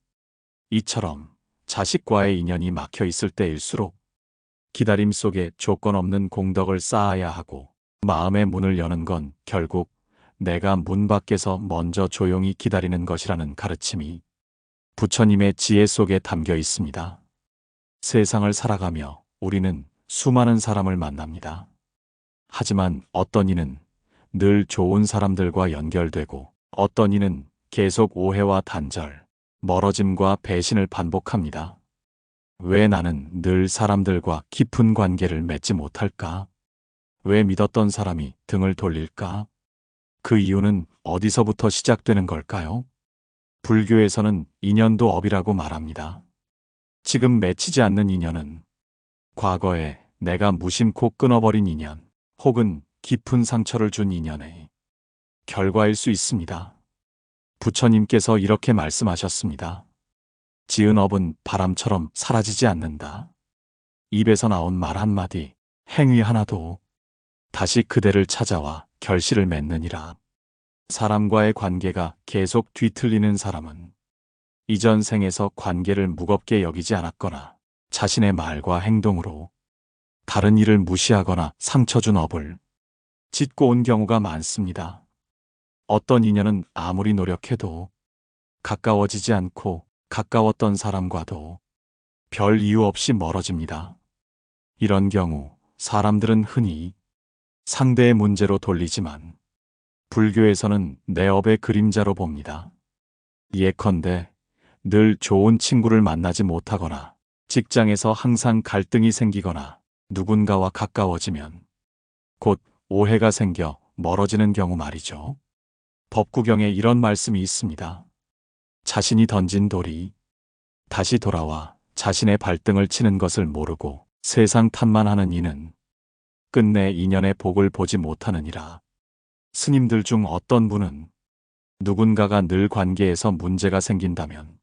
이처럼 자식과의 인연이 막혀 있을 때일수록 기다림 속에 조건 없는 공덕을 쌓아야 하고 마음의 문을 여는 건 결국 내가 문 밖에서 먼저 조용히 기다리는 것이라는 가르침이 부처님의 지혜 속에 담겨 있습니다. 세상을 살아가며 우리는 수많은 사람을 만납니다. 하지만 어떤 이는 늘 좋은 사람들과 연결되고 어떤 이는 계속 오해와 단절, 멀어짐과 배신을 반복합니다. 왜 나는 늘 사람들과 깊은 관계를 맺지 못할까? 왜 믿었던 사람이 등을 돌릴까? 그 이유는 어디서부터 시작되는 걸까요? 불교에서는 인연도 업이라고 말합니다. 지금 맺히지 않는 인연은 과거에 내가 무심코 끊어버린 인연 혹은 깊은 상처를 준 인연의 결과일 수 있습니다. 부처님께서 이렇게 말씀하셨습니다. 지은 업은 바람처럼 사라지지 않는다. 입에서 나온 말 한마디, 행위 하나도 다시 그대를 찾아와 결실을 맺느니라. 사람과의 관계가 계속 뒤틀리는 사람은 이전 생에서 관계를 무겁게 여기지 않았거나 자신의 말과 행동으로 다른 이를 무시하거나 상처 준 업을 짓고 온 경우가 많습니다. 어떤 인연은 아무리 노력해도 가까워지지 않고 가까웠던 사람과도 별 이유 없이 멀어집니다. 이런 경우 사람들은 흔히 상대의 문제로 돌리지만 불교에서는 내 업의 그림자로 봅니다. 예컨대 늘 좋은 친구를 만나지 못하거나 직장에서 항상 갈등이 생기거나 누군가와 가까워지면 곧 오해가 생겨 멀어지는 경우 말이죠. 법구경에 이런 말씀이 있습니다. 자신이 던진 돌이 다시 돌아와 자신의 발등을 치는 것을 모르고 세상 탓만 하는 이는 끝내 인연의 복을 보지 못하느니라. 스님들 중 어떤 분은 누군가가 늘 관계에서 문제가 생긴다면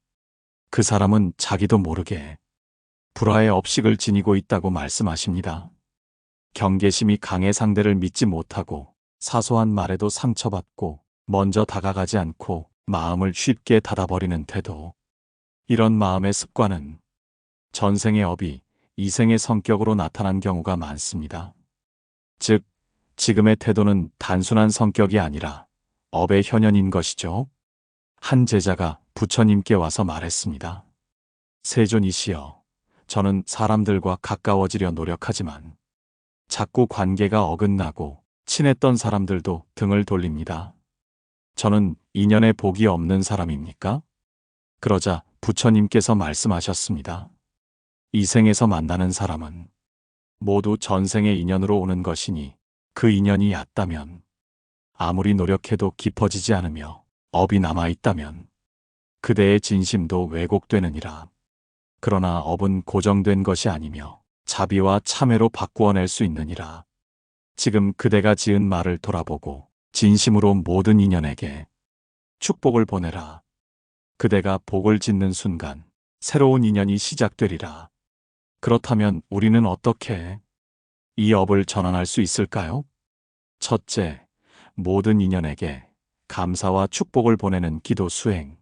그 사람은 자기도 모르게 불화의 업식을 지니고 있다고 말씀하십니다. 경계심이 강해 상대를 믿지 못하고 사소한 말에도 상처받고 먼저 다가가지 않고 마음을 쉽게 닫아버리는 태도. 이런 마음의 습관은 전생의 업이 이생의 성격으로 나타난 경우가 많습니다. 즉, 지금의 태도는 단순한 성격이 아니라 업의 현현인 것이죠. 한 제자가 부처님께 와서 말했습니다. 세존이시여, 저는 사람들과 가까워지려 노력하지만 자꾸 관계가 어긋나고 친했던 사람들도 등을 돌립니다. 저는 인연의 복이 없는 사람입니까? 그러자 부처님께서 말씀하셨습니다. 이 생에서 만나는 사람은 모두 전생의 인연으로 오는 것이니 그 인연이 얕다면 아무리 노력해도 깊어지지 않으며 업이 남아있다면 그대의 진심도 왜곡되느니라. 그러나 업은 고정된 것이 아니며 자비와 참회로 바꾸어낼 수 있느니라. 지금 그대가 지은 말을 돌아보고 진심으로 모든 인연에게 축복을 보내라. 그대가 복을 짓는 순간 새로운 인연이 시작되리라. 그렇다면 우리는 어떻게 이 업을 전환할 수 있을까요? 첫째, 모든 인연에게 감사와 축복을 보내는 기도 수행.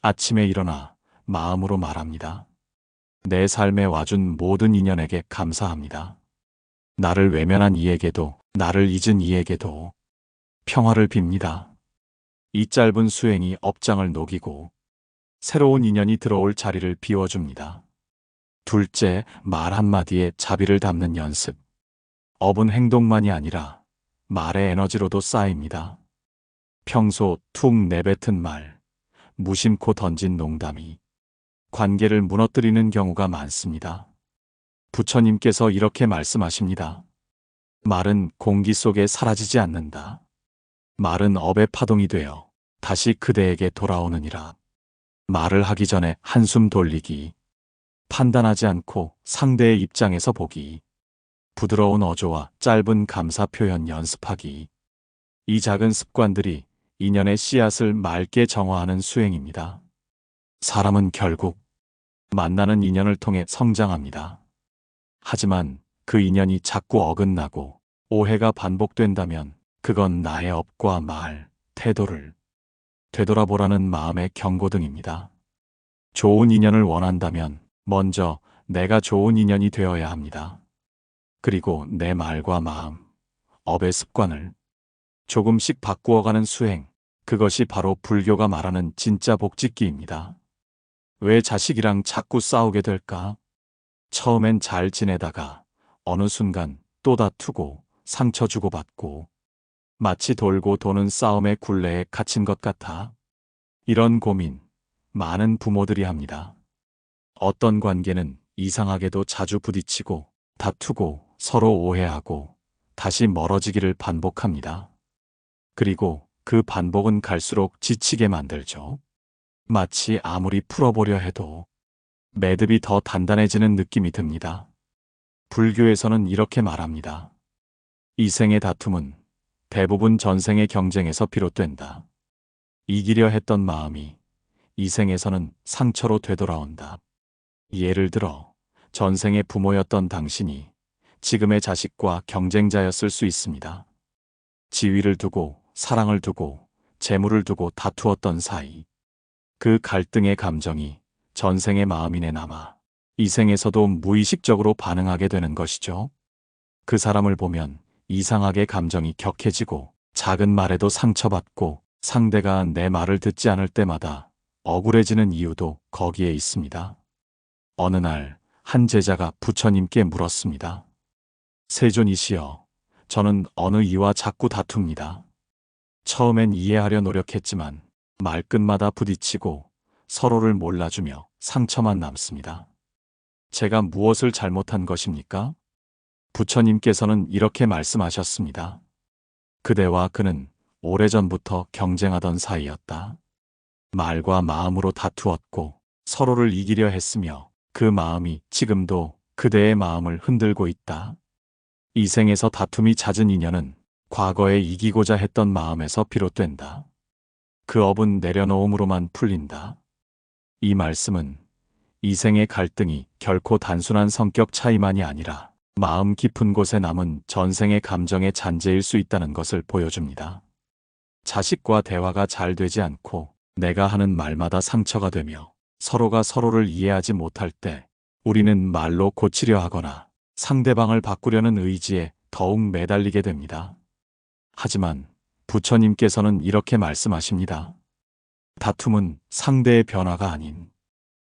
아침에 일어나 마음으로 말합니다. 내 삶에 와준 모든 인연에게 감사합니다. 나를 외면한 이에게도, 나를 잊은 이에게도 평화를 빕니다. 이 짧은 수행이 업장을 녹이고 새로운 인연이 들어올 자리를 비워줍니다. 둘째, 말 한마디에 자비를 담는 연습. 업은 행동만이 아니라 말의 에너지로도 쌓입니다. 평소 툭 내뱉은 말, 무심코 던진 농담이 관계를 무너뜨리는 경우가 많습니다. 부처님께서 이렇게 말씀하십니다. 말은 공기 속에 사라지지 않는다. 말은 업의 파동이 되어 다시 그대에게 돌아오느니라. 말을 하기 전에 한숨 돌리기, 판단하지 않고 상대의 입장에서 보기, 부드러운 어조와 짧은 감사 표현 연습하기. 이 작은 습관들이 인연의 씨앗을 맑게 정화하는 수행입니다. 사람은 결국 만나는 인연을 통해 성장합니다. 하지만 그 인연이 자꾸 어긋나고 오해가 반복된다면 그건 나의 업과 말, 태도를 되돌아보라는 마음의 경고등입니다. 좋은 인연을 원한다면 먼저 내가 좋은 인연이 되어야 합니다. 그리고 내 말과 마음, 업의 습관을 조금씩 바꾸어가는 수행, 그것이 바로 불교가 말하는 진짜 복짓기입니다. 왜 자식이랑 자꾸 싸우게 될까? 처음엔 잘 지내다가 어느 순간 또 다투고 상처 주고받고 마치 돌고 도는 싸움의 굴레에 갇힌 것 같아. 이런 고민 많은 부모들이 합니다. 어떤 관계는 이상하게도 자주 부딪히고 다투고 서로 오해하고 다시 멀어지기를 반복합니다. 그리고 그 반복은 갈수록 지치게 만들죠. 마치 아무리 풀어보려 해도 매듭이 더 단단해지는 느낌이 듭니다. 불교에서는 이렇게 말합니다. 이 생의 다툼은 대부분 전생의 경쟁에서 비롯된다. 이기려 했던 마음이 이 생에서는 상처로 되돌아온다. 예를 들어 전생의 부모였던 당신이 지금의 자식과 경쟁자였을 수 있습니다. 지위를 두고 사랑을 두고 재물을 두고 다투었던 사이, 그 갈등의 감정이 전생의 마음인에 남아 이 생에서도 무의식적으로 반응하게 되는 것이죠. 그 사람을 보면 이상하게 감정이 격해지고 작은 말에도 상처받고 상대가 내 말을 듣지 않을 때마다 억울해지는 이유도 거기에 있습니다. 어느 날 한 제자가 부처님께 물었습니다. 세존이시여, 저는 어느 이와 자꾸 다툽니다. 처음엔 이해하려 노력했지만 말끝마다 부딪히고 서로를 몰라주며 상처만 남습니다. 제가 무엇을 잘못한 것입니까? 부처님께서는 이렇게 말씀하셨습니다. 그대와 그는 오래전부터 경쟁하던 사이였다. 말과 마음으로 다투었고 서로를 이기려 했으며 그 마음이 지금도 그대의 마음을 흔들고 있다. 이 생에서 다툼이 잦은 인연은 과거에 이기고자 했던 마음에서 비롯된다. 그 업은 내려놓음으로만 풀린다. 이 말씀은 이 생의 갈등이 결코 단순한 성격 차이만이 아니라 마음 깊은 곳에 남은 전생의 감정의 잔재일 수 있다는 것을 보여줍니다. 자식과 대화가 잘 되지 않고 내가 하는 말마다 상처가 되며 서로가 서로를 이해하지 못할 때 우리는 말로 고치려 하거나 상대방을 바꾸려는 의지에 더욱 매달리게 됩니다. 하지만 부처님께서는 이렇게 말씀하십니다. 다툼은 상대의 변화가 아닌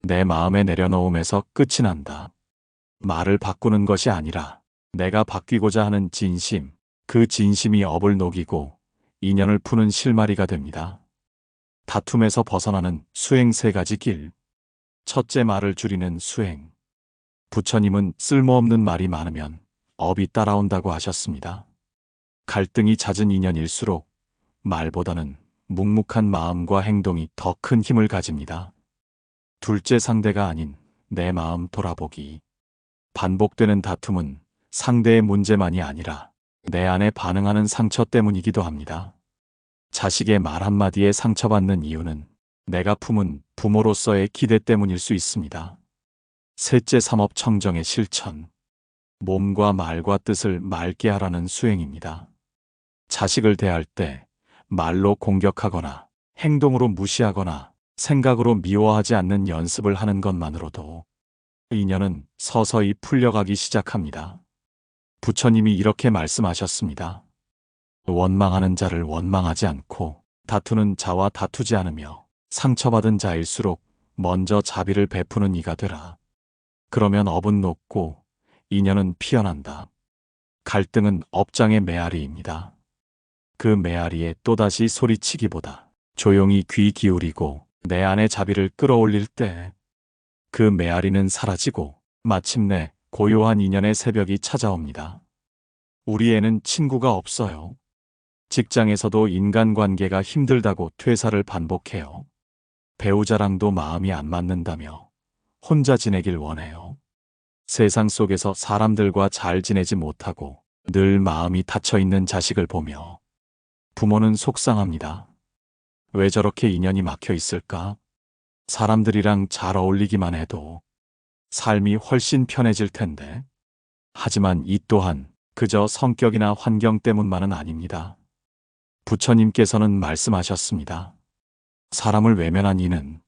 내 마음에 내려놓음에서 끝이 난다. 말을 바꾸는 것이 아니라 내가 바뀌고자 하는 진심, 그 진심이 업을 녹이고 인연을 푸는 실마리가 됩니다. 다툼에서 벗어나는 수행 세 가지 길. 첫째, 말을 줄이는 수행. 부처님은 쓸모없는 말이 많으면 업이 따라온다고 하셨습니다. 갈등이 잦은 인연일수록 말보다는 묵묵한 마음과 행동이 더 큰 힘을 가집니다. 둘째, 상대가 아닌 내 마음 돌아보기. 반복되는 다툼은 상대의 문제만이 아니라 내 안에 반응하는 상처 때문이기도 합니다. 자식의 말 한마디에 상처받는 이유는 내가 품은 부모로서의 기대 때문일 수 있습니다. 셋째, 삼업청정의 실천. 몸과 말과 뜻을 맑게 하라는 수행입니다. 자식을 대할 때 말로 공격하거나 행동으로 무시하거나 생각으로 미워하지 않는 연습을 하는 것만으로도 인연은 서서히 풀려가기 시작합니다. 부처님이 이렇게 말씀하셨습니다. 원망하는 자를 원망하지 않고 다투는 자와 다투지 않으며 상처받은 자일수록 먼저 자비를 베푸는 이가 되라. 그러면 업은 녹고 인연은 피어난다. 갈등은 업장의 메아리입니다. 그 메아리에 또다시 소리치기보다 조용히 귀 기울이고 내 안의 자비를 끌어올릴 때 그 메아리는 사라지고 마침내 고요한 인연의 새벽이 찾아옵니다. 우리에는 친구가 없어요. 직장에서도 인간관계가 힘들다고 퇴사를 반복해요. 배우자랑도 마음이 안 맞는다며 혼자 지내길 원해요. 세상 속에서 사람들과 잘 지내지 못하고 늘 마음이 닫혀있는 자식을 보며 부모는 속상합니다. 왜 저렇게 인연이 막혀 있을까? 사람들이랑 잘 어울리기만 해도 삶이 훨씬 편해질 텐데. 하지만 이 또한 그저 성격이나 환경 때문만은 아닙니다. 부처님께서는 말씀하셨습니다. 사람을 외면한 이는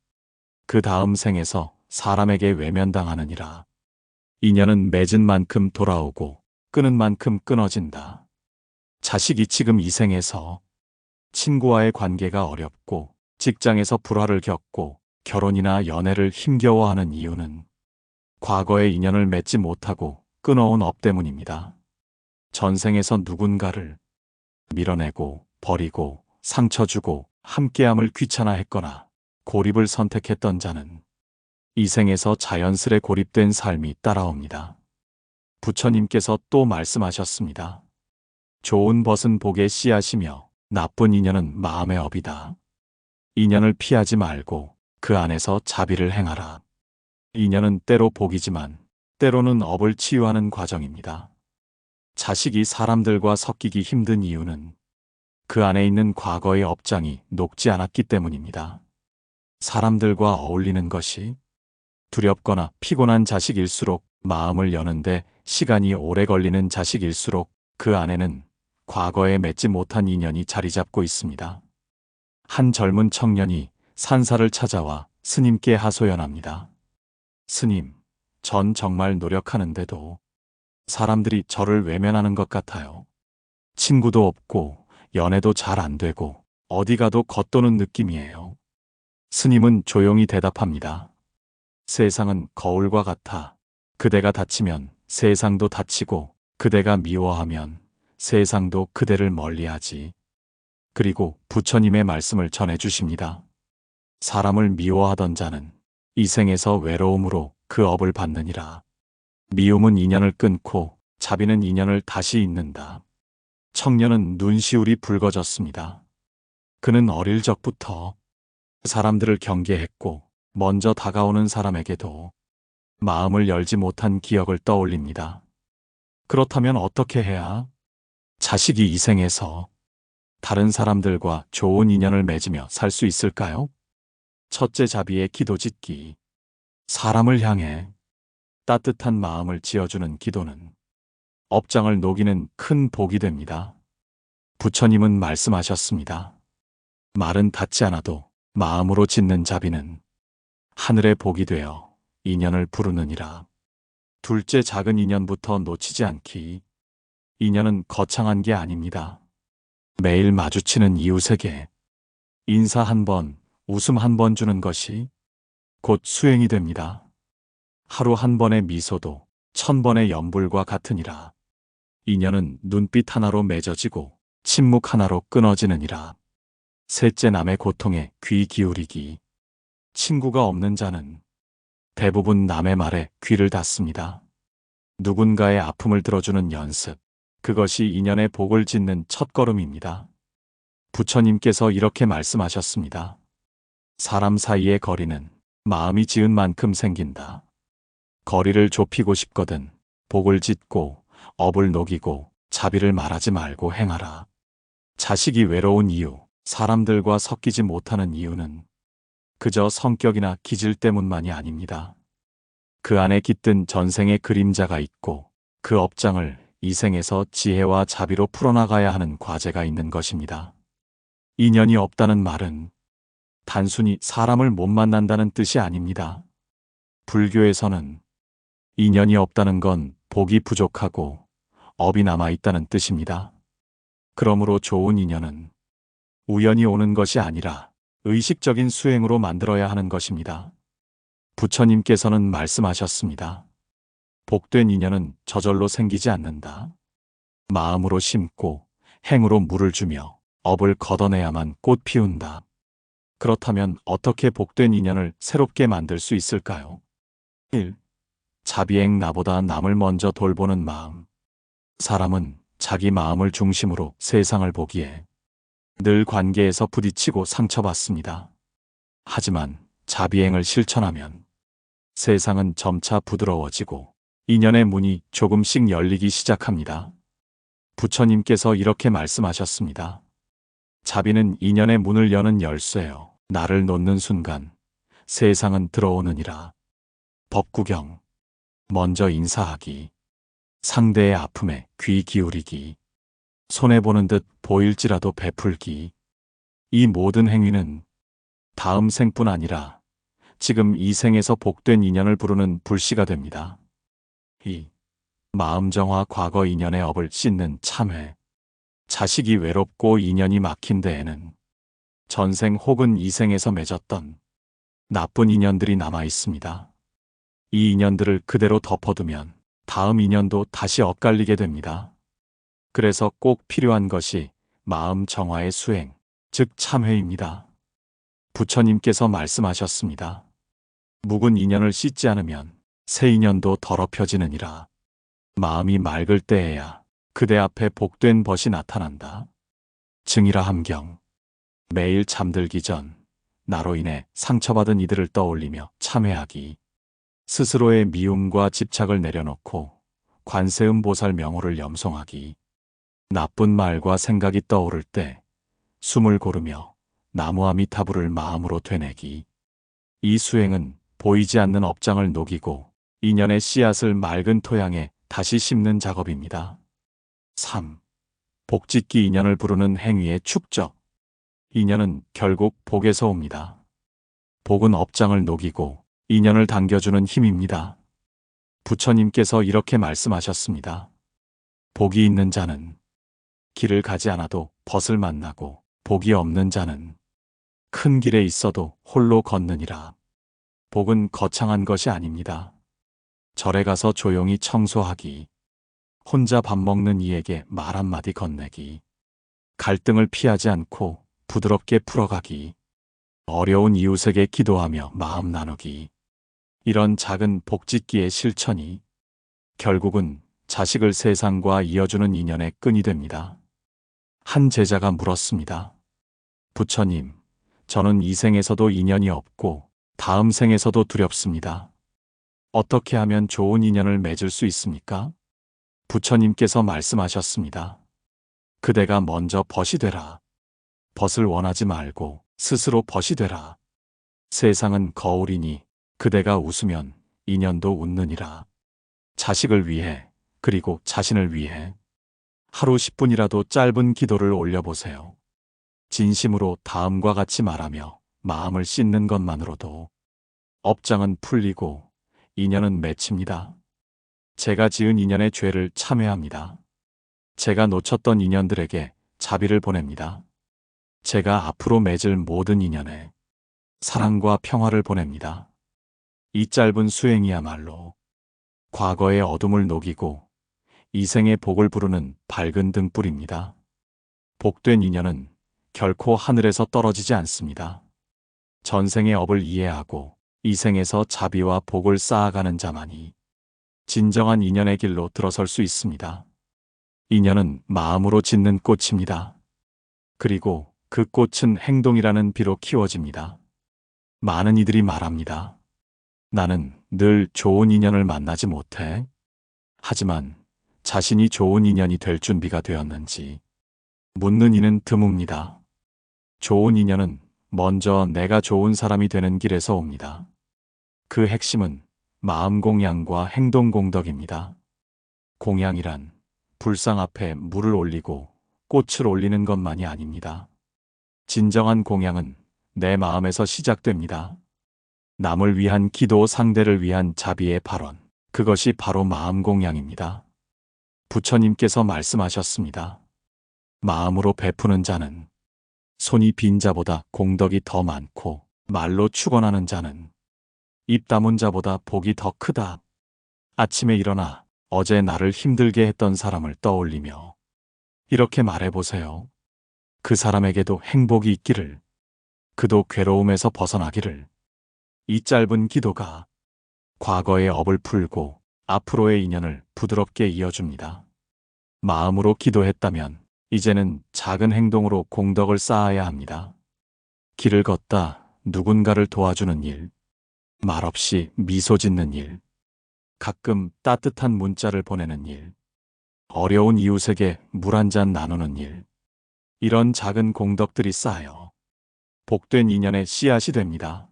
그 다음 생에서 사람에게 외면당하느니라. 인연은 맺은 만큼 돌아오고 끊은 만큼 끊어진다. 자식이 지금 이 생에서 친구와의 관계가 어렵고 직장에서 불화를 겪고 결혼이나 연애를 힘겨워하는 이유는 과거의 인연을 맺지 못하고 끊어온 업 때문입니다. 전생에서 누군가를 밀어내고 버리고 상처 주고 함께함을 귀찮아했거나 고립을 선택했던 자는 이 생에서 자연스레 고립된 삶이 따라옵니다. 부처님께서 또 말씀하셨습니다. 좋은 벗은 복의 씨앗이며 나쁜 인연은 마음의 업이다. 인연을 피하지 말고 그 안에서 자비를 행하라. 인연은 때로 복이지만 때로는 업을 치유하는 과정입니다. 자식이 사람들과 섞이기 힘든 이유는 그 안에 있는 과거의 업장이 녹지 않았기 때문입니다. 사람들과 어울리는 것이 두렵거나 피곤한 자식일수록 마음을 여는데 시간이 오래 걸리는 자식일수록 그 안에는 과거에 맺지 못한 인연이 자리 잡고 있습니다. 한 젊은 청년이 산사를 찾아와 스님께 하소연합니다. 스님, 전 정말 노력하는데도 사람들이 저를 외면하는 것 같아요. 친구도 없고 연애도 잘 안 되고 어디 가도 겉도는 느낌이에요. 스님은 조용히 대답합니다. 세상은 거울과 같아. 그대가 다치면 세상도 다치고, 그대가 미워하면 세상도 그대를 멀리하지. 그리고 부처님의 말씀을 전해주십니다. 사람을 미워하던 자는 이 생에서 외로움으로 그 업을 받느니라. 미움은 인연을 끊고 자비는 인연을 다시 잇는다. 청년은 눈시울이 붉어졌습니다. 그는 어릴 적부터 사람들을 경계했고 먼저 다가오는 사람에게도 마음을 열지 못한 기억을 떠올립니다. 그렇다면 어떻게 해야 자식이 이 생에서 다른 사람들과 좋은 인연을 맺으며 살 수 있을까요? 첫째, 자비의 기도 짓기. 사람을 향해 따뜻한 마음을 지어주는 기도는 업장을 녹이는 큰 복이 됩니다. 부처님은 말씀하셨습니다. 말은 닿지 않아도 마음으로 짓는 자비는 하늘의 복이 되어 인연을 부르느니라. 둘째, 작은 인연부터 놓치지 않기. 인연은 거창한 게 아닙니다. 매일 마주치는 이웃에게 인사 한 번, 웃음 한 번 주는 것이 곧 수행이 됩니다. 하루 한 번의 미소도 1000번의 연불과 같으니라. 인연은 눈빛 하나로 맺어지고 침묵 하나로 끊어지느니라. 셋째, 남의 고통에 귀 기울이기. 친구가 없는 자는 대부분 남의 말에 귀를 닫습니다. 누군가의 아픔을 들어주는 연습, 그것이 인연의 복을 짓는 첫걸음입니다. 부처님께서 이렇게 말씀하셨습니다. 사람 사이의 거리는 마음이 지은 만큼 생긴다. 거리를 좁히고 싶거든 복을 짓고 업을 녹이고 자비를 말하지 말고 행하라. 자식이 외로운 이유, 사람들과 섞이지 못하는 이유는 그저 성격이나 기질 때문만이 아닙니다. 그 안에 깃든 전생의 그림자가 있고 그 업장을 이 생에서 지혜와 자비로 풀어나가야 하는 과제가 있는 것입니다. 인연이 없다는 말은 단순히 사람을 못 만난다는 뜻이 아닙니다. 불교에서는 인연이 없다는 건 복이 부족하고 업이 남아있다는 뜻입니다. 그러므로 좋은 인연은 우연히 오는 것이 아니라 의식적인 수행으로 만들어야 하는 것입니다. 부처님께서는 말씀하셨습니다. 복된 인연은 저절로 생기지 않는다. 마음으로 심고 행으로 물을 주며 업을 걷어내야만 꽃 피운다. 그렇다면 어떻게 복된 인연을 새롭게 만들 수 있을까요? 1. 자비행 나보다 남을 먼저 돌보는 마음. 사람은 자기 마음을 중심으로 세상을 보기에 늘 관계에서 부딪히고 상처받습니다. 하지만 자비행을 실천하면 세상은 점차 부드러워지고 인연의 문이 조금씩 열리기 시작합니다. 부처님께서 이렇게 말씀하셨습니다. 자비는 인연의 문을 여는 열쇠요. 나를 놓는 순간 세상은 들어오느니라. 법구경. 먼저 인사하기. 상대의 아픔에 귀 기울이기. 손해보는 듯 보일지라도 베풀기. 이 모든 행위는 다음 생뿐 아니라 지금 이 생에서 복된 인연을 부르는 불씨가 됩니다. 2. 마음정화. 과거 인연의 업을 씻는 참회. 자식이 외롭고 인연이 막힌 데에는 전생 혹은 이생에서 맺었던 나쁜 인연들이 남아 있습니다. 이 인연들을 그대로 덮어두면 다음 인연도 다시 엇갈리게 됩니다. 그래서 꼭 필요한 것이 마음 정화의 수행, 즉 참회입니다. 부처님께서 말씀하셨습니다. 묵은 인연을 씻지 않으면 새 인연도 더럽혀지느니라. 마음이 맑을 때에야 그대 앞에 복된 벗이 나타난다. 증이라 함경. 매일 잠들기 전 나로 인해 상처받은 이들을 떠올리며 참회하기. 스스로의 미움과 집착을 내려놓고 관세음 보살 명호를 염송하기. 나쁜 말과 생각이 떠오를 때 숨을 고르며 나무아미타불을 마음으로 되뇌기. 이 수행은 보이지 않는 업장을 녹이고 인연의 씨앗을 맑은 토양에 다시 심는 작업입니다. 3. 복짓기. 인연을 부르는 행위의 축적. 인연은 결국 복에서 옵니다. 복은 업장을 녹이고 인연을 당겨주는 힘입니다. 부처님께서 이렇게 말씀하셨습니다. 복이 있는 자는 길을 가지 않아도 벗을 만나고 복이 없는 자는 큰 길에 있어도 홀로 걷느니라. 복은 거창한 것이 아닙니다. 절에 가서 조용히 청소하기, 혼자 밥 먹는 이에게 말 한마디 건네기, 갈등을 피하지 않고 부드럽게 풀어가기, 어려운 이웃에게 기도하며 마음 나누기. 이런 작은 복짓기의 실천이 결국은 자식을 세상과 이어주는 인연의 끈이 됩니다. 한 제자가 물었습니다. 부처님, 저는 이 생에서도 인연이 없고 다음 생에서도 두렵습니다. 어떻게 하면 좋은 인연을 맺을 수 있습니까? 부처님께서 말씀하셨습니다. 그대가 먼저 벗이 되라. 벗을 원하지 말고 스스로 벗이 되라. 세상은 거울이니 그대가 웃으면 인연도 웃느니라. 자식을 위해, 그리고 자신을 위해 하루 10분이라도 짧은 기도를 올려보세요. 진심으로 다음과 같이 말하며 마음을 씻는 것만으로도 업장은 풀리고 인연은 맺힙니다. 제가 지은 인연의 죄를 참회합니다. 제가 놓쳤던 인연들에게 자비를 보냅니다. 제가 앞으로 맺을 모든 인연에 사랑과 평화를 보냅니다. 이 짧은 수행이야말로 과거의 어둠을 녹이고 이 생의 복을 부르는 밝은 등불입니다. 복된 인연은 결코 하늘에서 떨어지지 않습니다. 전생의 업을 이해하고 이 생에서 자비와 복을 쌓아가는 자만이 진정한 인연의 길로 들어설 수 있습니다. 인연은 마음으로 짓는 꽃입니다. 그리고 그 꽃은 행동이라는 비로 키워집니다. 많은 이들이 말합니다. 나는 늘 좋은 인연을 만나지 못해. 하지만 자신이 좋은 인연이 될 준비가 되었는지 묻는 이는 드뭅니다. 좋은 인연은 먼저 내가 좋은 사람이 되는 길에서 옵니다. 그 핵심은 마음 공양과 행동 공덕입니다. 공양이란 불상 앞에 물을 올리고 꽃을 올리는 것만이 아닙니다. 진정한 공양은 내 마음에서 시작됩니다. 남을 위한 기도, 상대를 위한 자비의 발언, 그것이 바로 마음 공양입니다. 부처님께서 말씀하셨습니다. 마음으로 베푸는 자는 손이 빈 자보다 공덕이 더 많고 말로 축원하는 자는 입 다문 자보다 복이 더 크다. 아침에 일어나 어제 나를 힘들게 했던 사람을 떠올리며 이렇게 말해보세요. 그 사람에게도 행복이 있기를, 그도 괴로움에서 벗어나기를. 이 짧은 기도가 과거의 업을 풀고 앞으로의 인연을 부드럽게 이어줍니다. 마음으로 기도했다면 이제는 작은 행동으로 공덕을 쌓아야 합니다. 길을 걷다 누군가를 도와주는 일, 말없이 미소 짓는 일, 가끔 따뜻한 문자를 보내는 일, 어려운 이웃에게 물 한 잔 나누는 일, 이런 작은 공덕들이 쌓여 복된 인연의 씨앗이 됩니다.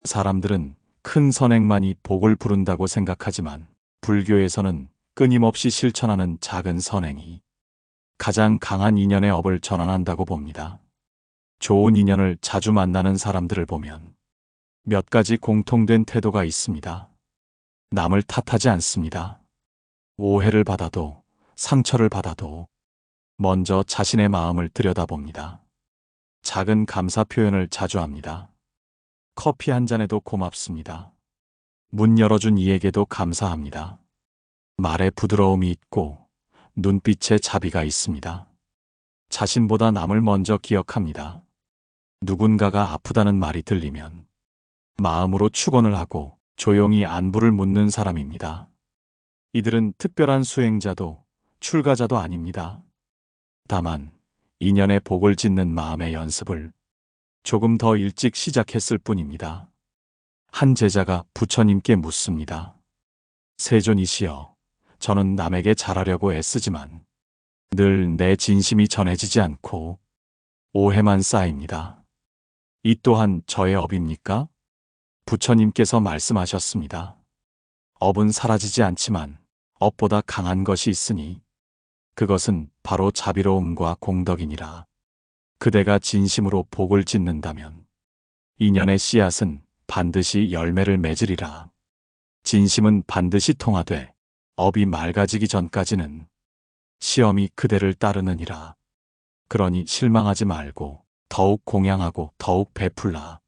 사람들은 큰 선행만이 복을 부른다고 생각하지만 불교에서는 끊임없이 실천하는 작은 선행이 가장 강한 인연의 업을 전환한다고 봅니다. 좋은 인연을 자주 만나는 사람들을 보면 몇 가지 공통된 태도가 있습니다. 남을 탓하지 않습니다. 오해를 받아도 상처를 받아도 먼저 자신의 마음을 들여다봅니다. 작은 감사 표현을 자주 합니다. 커피 한 잔에도 고맙습니다. 문 열어준 이에게도 감사합니다. 말에 부드러움이 있고 눈빛에 자비가 있습니다. 자신보다 남을 먼저 기억합니다. 누군가가 아프다는 말이 들리면 마음으로 축원을 하고 조용히 안부를 묻는 사람입니다. 이들은 특별한 수행자도 출가자도 아닙니다. 다만 인연의 복을 짓는 마음의 연습을 조금 더 일찍 시작했을 뿐입니다. 한 제자가 부처님께 묻습니다. 세존이시여, 저는 남에게 잘하려고 애쓰지만 늘 내 진심이 전해지지 않고 오해만 쌓입니다. 이 또한 저의 업입니까? 부처님께서 말씀하셨습니다. 업은 사라지지 않지만 업보다 강한 것이 있으니 그것은 바로 자비로움과 공덕이니라. 그대가 진심으로 복을 짓는다면 인연의 씨앗은 반드시 열매를 맺으리라. 진심은 반드시 통하되 업이 맑아지기 전까지는 시험이 그대를 따르느니라. 그러니 실망하지 말고 더욱 공양하고 더욱 베풀라.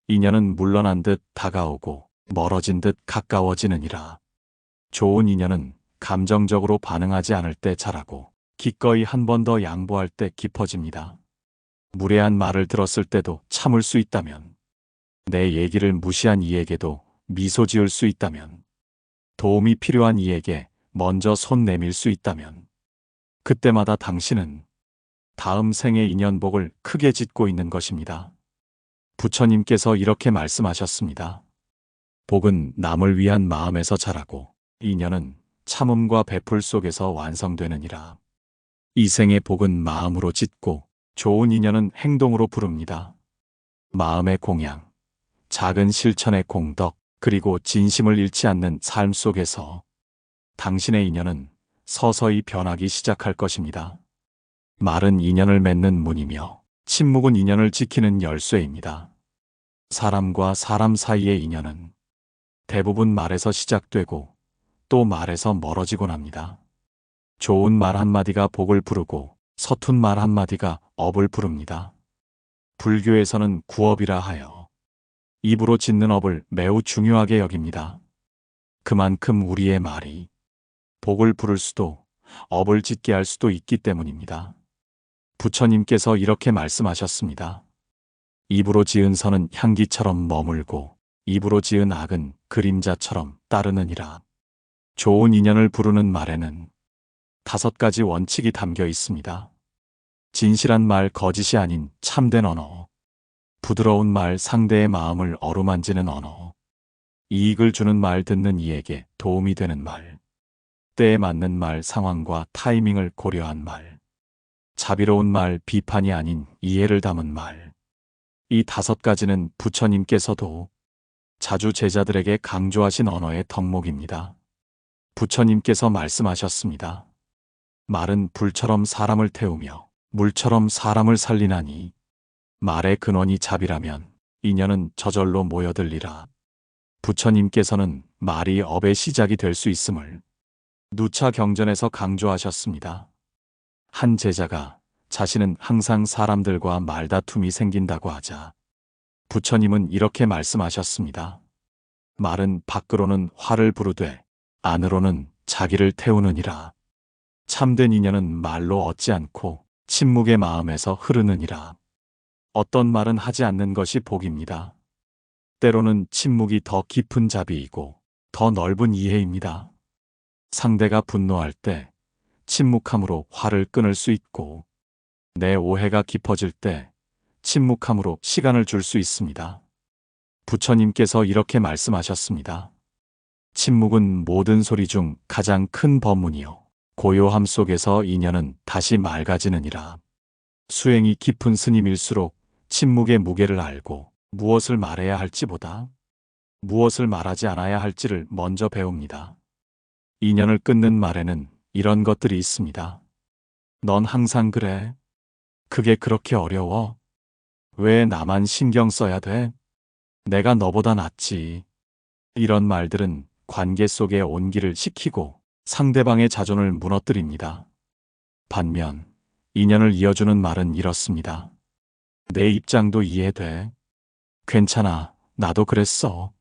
인연은 물러난 듯 다가오고 멀어진 듯 가까워지느니라. 좋은 인연은 감정적으로 반응하지 않을 때 자라고 기꺼이 한 번 더 양보할 때 깊어집니다. 무례한 말을 들었을 때도 참을 수 있다면, 내 얘기를 무시한 이에게도 미소 지을 수 있다면, 도움이 필요한 이에게 먼저 손 내밀 수 있다면, 그때마다 당신은 다음 생의 인연복을 크게 짓고 있는 것입니다. 부처님께서 이렇게 말씀하셨습니다. 복은 남을 위한 마음에서 자라고 인연은 참음과 베풀 속에서 완성되느니라. 이 생의 복은 마음으로 짓고 좋은 인연은 행동으로 부릅니다. 마음의 공양, 작은 실천의 공덕, 그리고 진심을 잃지 않는 삶 속에서 당신의 인연은 서서히 변하기 시작할 것입니다. 말은 인연을 맺는 문이며 침묵은 인연을 지키는 열쇠입니다. 사람과 사람 사이의 인연은 대부분 말에서 시작되고 또 말에서 멀어지곤 합니다. 좋은 말 한마디가 복을 부르고 서툰 말 한마디가 업을 부릅니다. 불교에서는 구업이라 하여 입으로 짓는 업을 매우 중요하게 여깁니다. 그만큼 우리의 말이 복을 부를 수도 업을 짓게 할 수도 있기 때문입니다. 부처님께서 이렇게 말씀하셨습니다. 입으로 지은 선은 향기처럼 머물고 입으로 지은 악은 그림자처럼 따르느니라. 좋은 인연을 부르는 말에는 5가지 원칙이 담겨 있습니다. 진실한 말, 거짓이 아닌 참된 언어, 부드러운 말, 상대의 마음을 어루만지는 언어, 이익을 주는 말, 듣는 이에게 도움이 되는 말, 때에 맞는 말, 상황과 타이밍을 고려한 말, 자비로운 말, 비판이 아닌 이해를 담은 말. 이 5가지는 부처님께서도 자주 제자들에게 강조하신 언어의 덕목입니다. 부처님께서 말씀하셨습니다. 말은 불처럼 사람을 태우며 물처럼 사람을 살리나니 말의 근원이 자비라면 인연은 저절로 모여들리라. 부처님께서는 말이 업의 시작이 될 수 있음을 누차 경전에서 강조하셨습니다. 한 제자가 자신은 항상 사람들과 말다툼이 생긴다고 하자 부처님은 이렇게 말씀하셨습니다. 말은 밖으로는 화를 부르되 안으로는 자기를 태우느니라. 참된 인연은 말로 얻지 않고 침묵의 마음에서 흐르느니라. 어떤 말은 하지 않는 것이 복입니다. 때로는 침묵이 더 깊은 자비이고 더 넓은 이해입니다. 상대가 분노할 때 침묵함으로 화를 끊을 수 있고, 내 오해가 깊어질 때 침묵함으로 시간을 줄 수 있습니다. 부처님께서 이렇게 말씀하셨습니다. 침묵은 모든 소리 중 가장 큰 법문이요, 고요함 속에서 인연은 다시 맑아지느니라. 수행이 깊은 스님일수록 침묵의 무게를 알고 무엇을 말해야 할지보다 무엇을 말하지 않아야 할지를 먼저 배웁니다. 인연을 끊는 말에는 이런 것들이 있습니다. 넌 항상 그래. 그게 그렇게 어려워. 왜 나만 신경 써야 돼? 내가 너보다 낫지. 이런 말들은 관계 속에 온기를 식히고 상대방의 자존을 무너뜨립니다. 반면 인연을 이어주는 말은 이렇습니다. 내 입장도 이해돼. 괜찮아. 나도 그랬어.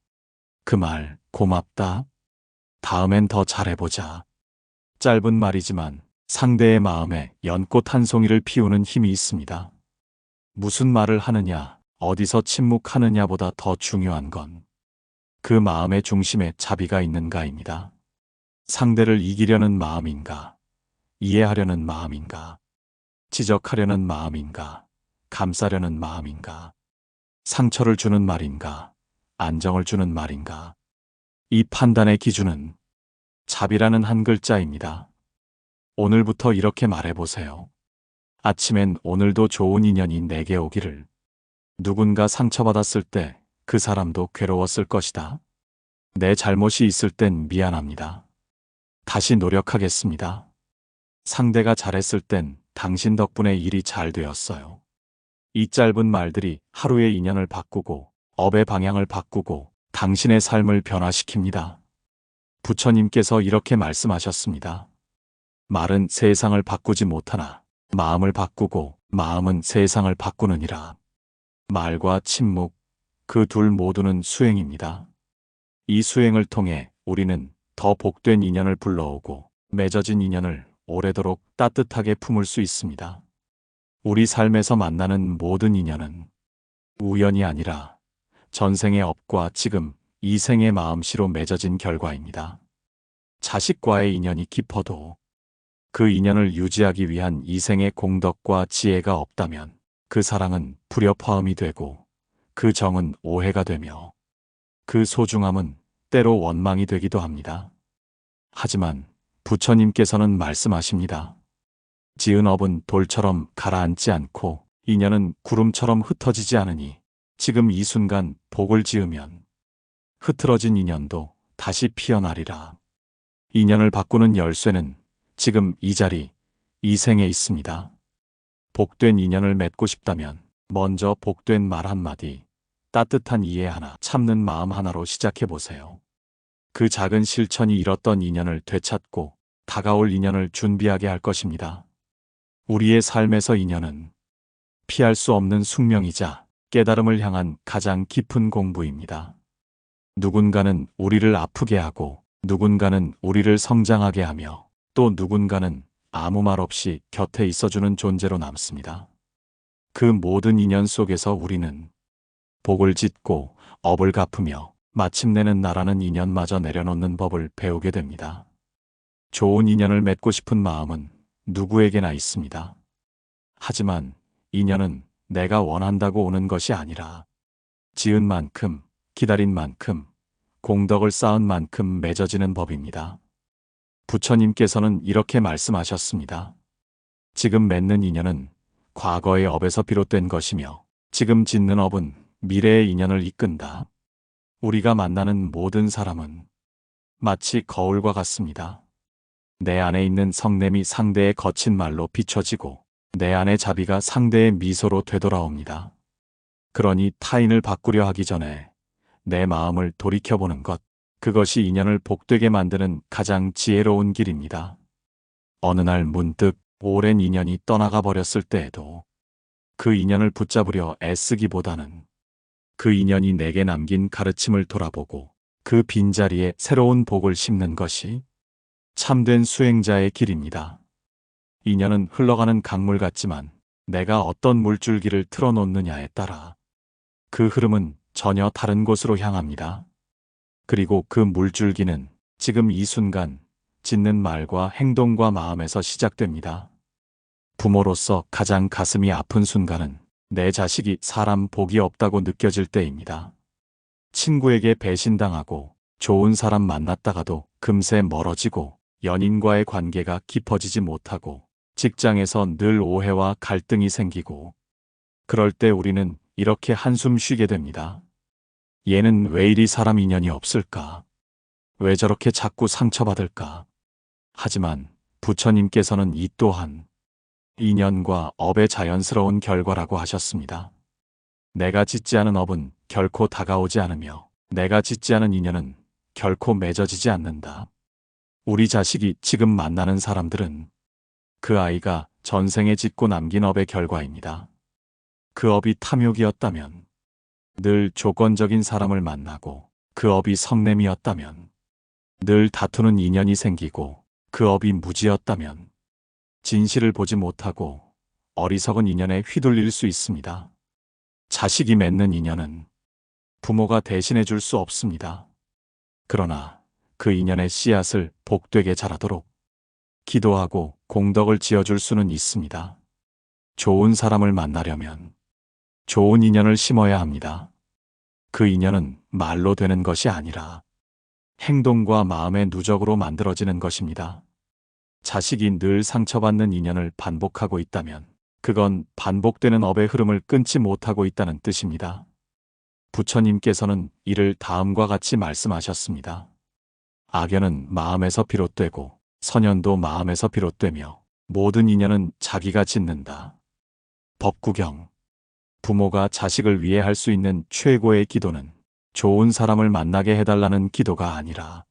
그 말 고맙다. 다음엔 더 잘해보자. 짧은 말이지만 상대의 마음에 연꽃 한 송이를 피우는 힘이 있습니다. 무슨 말을 하느냐, 어디서 침묵하느냐보다 더 중요한 건 그 마음의 중심에 자비가 있는가입니다. 상대를 이기려는 마음인가, 이해하려는 마음인가, 지적하려는 마음인가, 감싸려는 마음인가, 상처를 주는 말인가, 안정을 주는 말인가. 이 판단의 기준은 자비라는 한 글자입니다. 오늘부터 이렇게 말해보세요. 아침엔 오늘도 좋은 인연이 내게 오기를. 누군가 상처받았을 때 그 사람도 괴로웠을 것이다. 내 잘못이 있을 땐 미안합니다. 다시 노력하겠습니다. 상대가 잘했을 땐 당신 덕분에 일이 잘 되었어요. 이 짧은 말들이 하루의 인연을 바꾸고 업의 방향을 바꾸고 당신의 삶을 변화시킵니다. 부처님께서 이렇게 말씀하셨습니다. 말은 세상을 바꾸지 못하나 마음을 바꾸고 마음은 세상을 바꾸느니라. 말과 침묵, 그 둘 모두는 수행입니다. 이 수행을 통해 우리는 더 복된 인연을 불러오고 맺어진 인연을 오래도록 따뜻하게 품을 수 있습니다. 우리 삶에서 만나는 모든 인연은 우연이 아니라 전생의 업과 지금 이 생의 마음씨로 맺어진 결과입니다. 자식과의 인연이 깊어도 그 인연을 유지하기 위한 이생의 공덕과 지혜가 없다면 그 사랑은 불협화음이 되고 그 정은 오해가 되며 그 소중함은 때로 원망이 되기도 합니다. 하지만 부처님께서는 말씀하십니다. 지은 업은 돌처럼 가라앉지 않고 인연은 구름처럼 흩어지지 않으니 지금 이 순간 복을 지으면 흐트러진 인연도 다시 피어나리라. 인연을 바꾸는 열쇠는 지금 이 자리, 이 생에 있습니다. 복된 인연을 맺고 싶다면 먼저 복된 말 한마디, 따뜻한 이해 하나, 참는 마음 하나로 시작해 보세요. 그 작은 실천이 잃었던 인연을 되찾고 다가올 인연을 준비하게 할 것입니다. 우리의 삶에서 인연은 피할 수 없는 숙명이자 깨달음을 향한 가장 깊은 공부입니다. 누군가는 우리를 아프게 하고 누군가는 우리를 성장하게 하며 또 누군가는 아무 말 없이 곁에 있어주는 존재로 남습니다. 그 모든 인연 속에서 우리는 복을 짓고 업을 갚으며 마침내는 나라는 인연마저 내려놓는 법을 배우게 됩니다. 좋은 인연을 맺고 싶은 마음은 누구에게나 있습니다. 하지만 인연은 내가 원한다고 오는 것이 아니라 지은 만큼, 기다린 만큼, 공덕을 쌓은 만큼 맺어지는 법입니다. 부처님께서는 이렇게 말씀하셨습니다. 지금 맺는 인연은 과거의 업에서 비롯된 것이며 지금 짓는 업은 미래의 인연을 이끈다. 우리가 만나는 모든 사람은 마치 거울과 같습니다. 내 안에 있는 성냄이 상대의 거친 말로 비춰지고 내 안의 자비가 상대의 미소로 되돌아옵니다. 그러니 타인을 바꾸려 하기 전에 내 마음을 돌이켜보는 것, 그것이 인연을 복되게 만드는 가장 지혜로운 길입니다. 어느 날 문득 오랜 인연이 떠나가 버렸을 때에도 그 인연을 붙잡으려 애쓰기보다는 그 인연이 내게 남긴 가르침을 돌아보고 그 빈자리에 새로운 복을 심는 것이 참된 수행자의 길입니다. 인연은 흘러가는 강물 같지만 내가 어떤 물줄기를 틀어놓느냐에 따라 그 흐름은 전혀 다른 곳으로 향합니다. 그리고 그 물줄기는 지금 이 순간 짓는 말과 행동과 마음에서 시작됩니다. 부모로서 가장 가슴이 아픈 순간은 내 자식이 사람 복이 없다고 느껴질 때입니다. 친구에게 배신당하고 좋은 사람 만났다가도 금세 멀어지고 연인과의 관계가 깊어지지 못하고 직장에서 늘 오해와 갈등이 생기고 그럴 때 우리는 이렇게 한숨 쉬게 됩니다. 얘는 왜 이리 사람 인연이 없을까? 왜 저렇게 자꾸 상처받을까? 하지만 부처님께서는 이 또한 인연과 업의 자연스러운 결과라고 하셨습니다. 내가 짓지 않은 업은 결코 다가오지 않으며 내가 짓지 않은 인연은 결코 맺어지지 않는다. 우리 자식이 지금 만나는 사람들은 그 아이가 전생에 짓고 남긴 업의 결과입니다. 그 업이 탐욕이었다면 늘 조건적인 사람을 만나고 그 업이 성냄이었다면 늘 다투는 인연이 생기고 그 업이 무지였다면 진실을 보지 못하고 어리석은 인연에 휘둘릴 수 있습니다. 자식이 맺는 인연은 부모가 대신해 줄 수 없습니다. 그러나 그 인연의 씨앗을 복되게 자라도록 기도하고 공덕을 지어줄 수는 있습니다. 좋은 사람을 만나려면 좋은 인연을 심어야 합니다. 그 인연은 말로 되는 것이 아니라 행동과 마음의 누적으로 만들어지는 것입니다. 자식이 늘 상처받는 인연을 반복하고 있다면 그건 반복되는 업의 흐름을 끊지 못하고 있다는 뜻입니다. 부처님께서는 이를 다음과 같이 말씀하셨습니다. 악연은 마음에서 비롯되고 선연도 마음에서 비롯되며 모든 인연은 자기가 짓는다. 법구경. 부모가 자식을 위해 할 수 있는 최고의 기도는 좋은 사람을 만나게 해달라는 기도가 아니라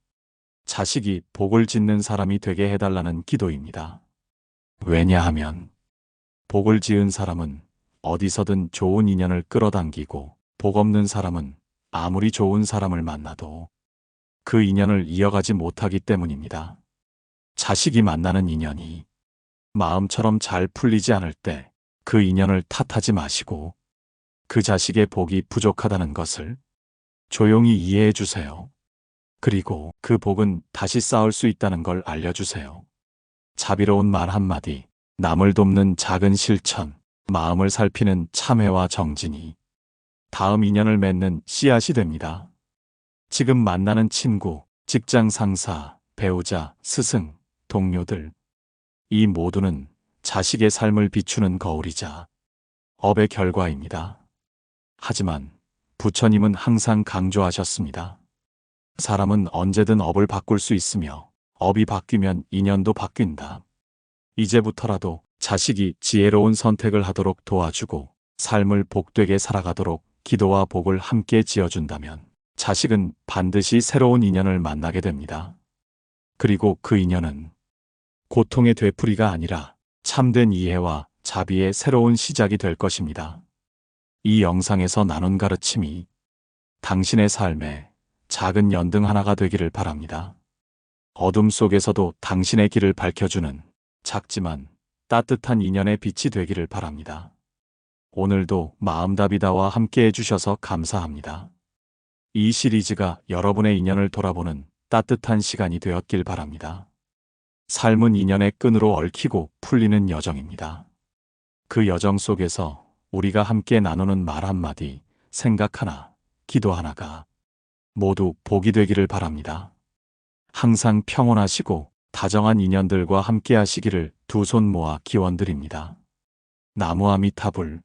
자식이 복을 짓는 사람이 되게 해달라는 기도입니다. 왜냐하면 복을 지은 사람은 어디서든 좋은 인연을 끌어당기고 복 없는 사람은 아무리 좋은 사람을 만나도 그 인연을 이어가지 못하기 때문입니다. 자식이 만나는 인연이 마음처럼 잘 풀리지 않을 때 그 인연을 탓하지 마시고 그 자식의 복이 부족하다는 것을 조용히 이해해 주세요. 그리고 그 복은 다시 쌓을 수 있다는 걸 알려주세요. 자비로운 말 한마디, 남을 돕는 작은 실천, 마음을 살피는 참회와 정진이 다음 인연을 맺는 씨앗이 됩니다. 지금 만나는 친구, 직장 상사, 배우자, 스승, 동료들, 이 모두는 자식의 삶을 비추는 거울이자 업의 결과입니다. 하지만 부처님은 항상 강조하셨습니다. 사람은 언제든 업을 바꿀 수 있으며 업이 바뀌면 인연도 바뀐다. 이제부터라도 자식이 지혜로운 선택을 하도록 도와주고 삶을 복되게 살아가도록 기도와 복을 함께 지어준다면 자식은 반드시 새로운 인연을 만나게 됩니다. 그리고 그 인연은 고통의 되풀이가 아니라 참된 이해와 자비의 새로운 시작이 될 것입니다. 이 영상에서 나눈 가르침이 당신의 삶에 작은 연등 하나가 되기를 바랍니다. 어둠 속에서도 당신의 길을 밝혀주는 작지만 따뜻한 인연의 빛이 되기를 바랍니다. 오늘도 마음답이다와 함께 해주셔서 감사합니다. 이 시리즈가 여러분의 인연을 돌아보는 따뜻한 시간이 되었길 바랍니다. 삶은 인연의 끈으로 얽히고 풀리는 여정입니다. 그 여정 속에서 우리가 함께 나누는 말 한마디, 생각 하나, 기도 하나가 모두 복이 되기를 바랍니다. 항상 평온하시고 다정한 인연들과 함께 하시기를 두 손 모아 기원드립니다. 나무 아미타불.